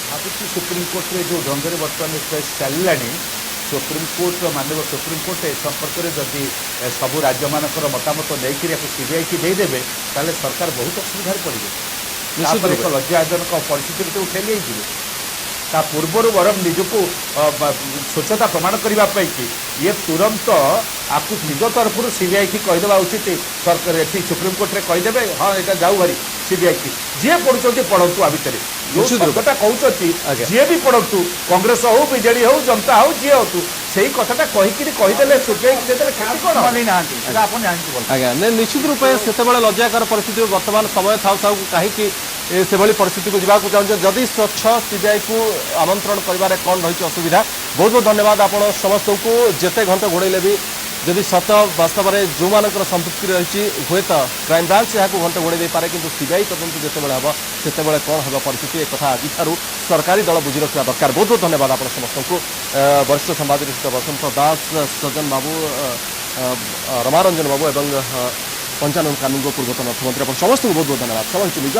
ଭାବୁଛି ସୁପ୍ରିମକୋର୍ଟରେ ଯେଉଁ ଢଙ୍ଗରେ ବର୍ତ୍ତମାନ କେସ୍ ଚାଲିଲାଣି ସୁପ୍ରିମକୋର୍ଟ ମାନ୍ୟବର ସୁପ୍ରିମକୋର୍ଟ ଏ ସମ୍ପର୍କରେ ଯଦି ସବୁ ରାଜ୍ୟମାନଙ୍କର ମତାମତ ନେଇକରି ଏହାକୁ ସିବିଆଇକି ଦେଇଦେବେ ତାହେଲେ ସରକାର ବହୁତ ଅସୁବିଧାରେ ପଡ଼ିବେ। ନିଶ୍ଚିତ ଏକ ଲଜ୍ଜାଜନକ ପରିସ୍ଥିତିରେ ତ ଉଠେଇ ନେଇଯିବେ। ତା ପୂର୍ବରୁ ବରଂ ନିଜକୁ ସ୍ୱଚ୍ଛତା ପ୍ରମାଣ କରିବା ପାଇଁ କି ଇଏ ତୁରନ୍ତ ଆକୁ ନିଜ ତରଫରୁ ସିବିଆଇକି କହିଦେବା ଉଚିତ। ସରକାର ଏଠି ସୁପ୍ରିମକୋର୍ଟରେ କହିଦେବେ ହଁ ଏଇଟା ଯାଉ ଭାରି ସିବିଆଇକି ଯିଏ ପଢୁଛନ୍ତି ପଢନ୍ତୁ। ଆ ଭିତରେ ଯୋଉ ଶବ୍ଦଟା କହୁଛନ୍ତି ଯିଏ ବି ପଢନ୍ତୁ କଂଗ୍ରେସ ହଉ ବିଜେଡି ହଉ ଜନତା ହଉ ଯିଏ ହଉ ସେଇ କଥାଟା କହିକିରି କହିଦେଲେ ସିବିଆଇକି ଦେଇଦେଲେ କ୍ଷତି କ'ଣ? ନାହାନ୍ତି ସେଟା ଆପଣ ଜାଣିଛୁ ଭଲ। ଆଜ୍ଞା ନିଶ୍ଚିତ ରୂପେ ସେତେବେଳେ ଲଜ୍ଜାକର ପରିସ୍ଥିତି ବର୍ତ୍ତମାନ ସମୟ ଥାଉ ଥାଉ କାହିଁକି ସେଭଳି ପରିସ୍ଥିତିକୁ ଯିବାକୁ ଚାହୁଁଛନ୍ତି? ଯଦି ସ୍ୱଚ୍ଛ ସିବିଆଇକୁ ଆମନ୍ତ୍ରଣ କରିବାରେ କ'ଣ ରହିଛି ଅସୁବିଧା? ବହୁତ ବହୁତ ଧନ୍ୟବାଦ ଆପଣ ସମସ୍ତଙ୍କୁ। ଯେତେ ଘଣ୍ଟ ଘୋଡ଼େଇଲେ ବି ଯଦି ସତ ବାସ୍ତବରେ ଯେଉଁମାନଙ୍କର ସମ୍ପୃକ୍ତି ରହିଛି ହୁଏତ କ୍ରାଇମବ୍ରାଞ୍ଚ ଏହାକୁ ଘଣ୍ଟ ଘୋଡ଼େଇ ଦେଇପାରେ, କିନ୍ତୁ ସିବିଆଇ ତଦନ୍ତ ଯେତେବେଳେ ହେବ ସେତେବେଳେ କ'ଣ ହେବ ପରିସ୍ଥିତି ଏ କଥା ଆଜିଠାରୁ ସରକାରୀ ଦଳ ବୁଝି ରଖିବା ଦରକାର। ବହୁତ ବହୁତ ଧନ୍ୟବାଦ ଆପଣ ସମସ୍ତଙ୍କୁ। ବରିଷ୍ଠ ସମ୍ବାଦଦାତା ବସନ୍ତ ଦାସ, ସଜ୍ଜନ ବାବୁ, ରମାରଞ୍ଜନ ବାବୁ ଏବଂ ପଞ୍ଚାନନ କାନୁନଗୋ ପୂର୍ବତନ ଅର୍ଥମନ୍ତ୍ରୀ ଆପଣ ସମସ୍ତଙ୍କୁ ବହୁତ ବହୁତ ଧନ୍ୟବାଦ। ସମୟ ନିଜ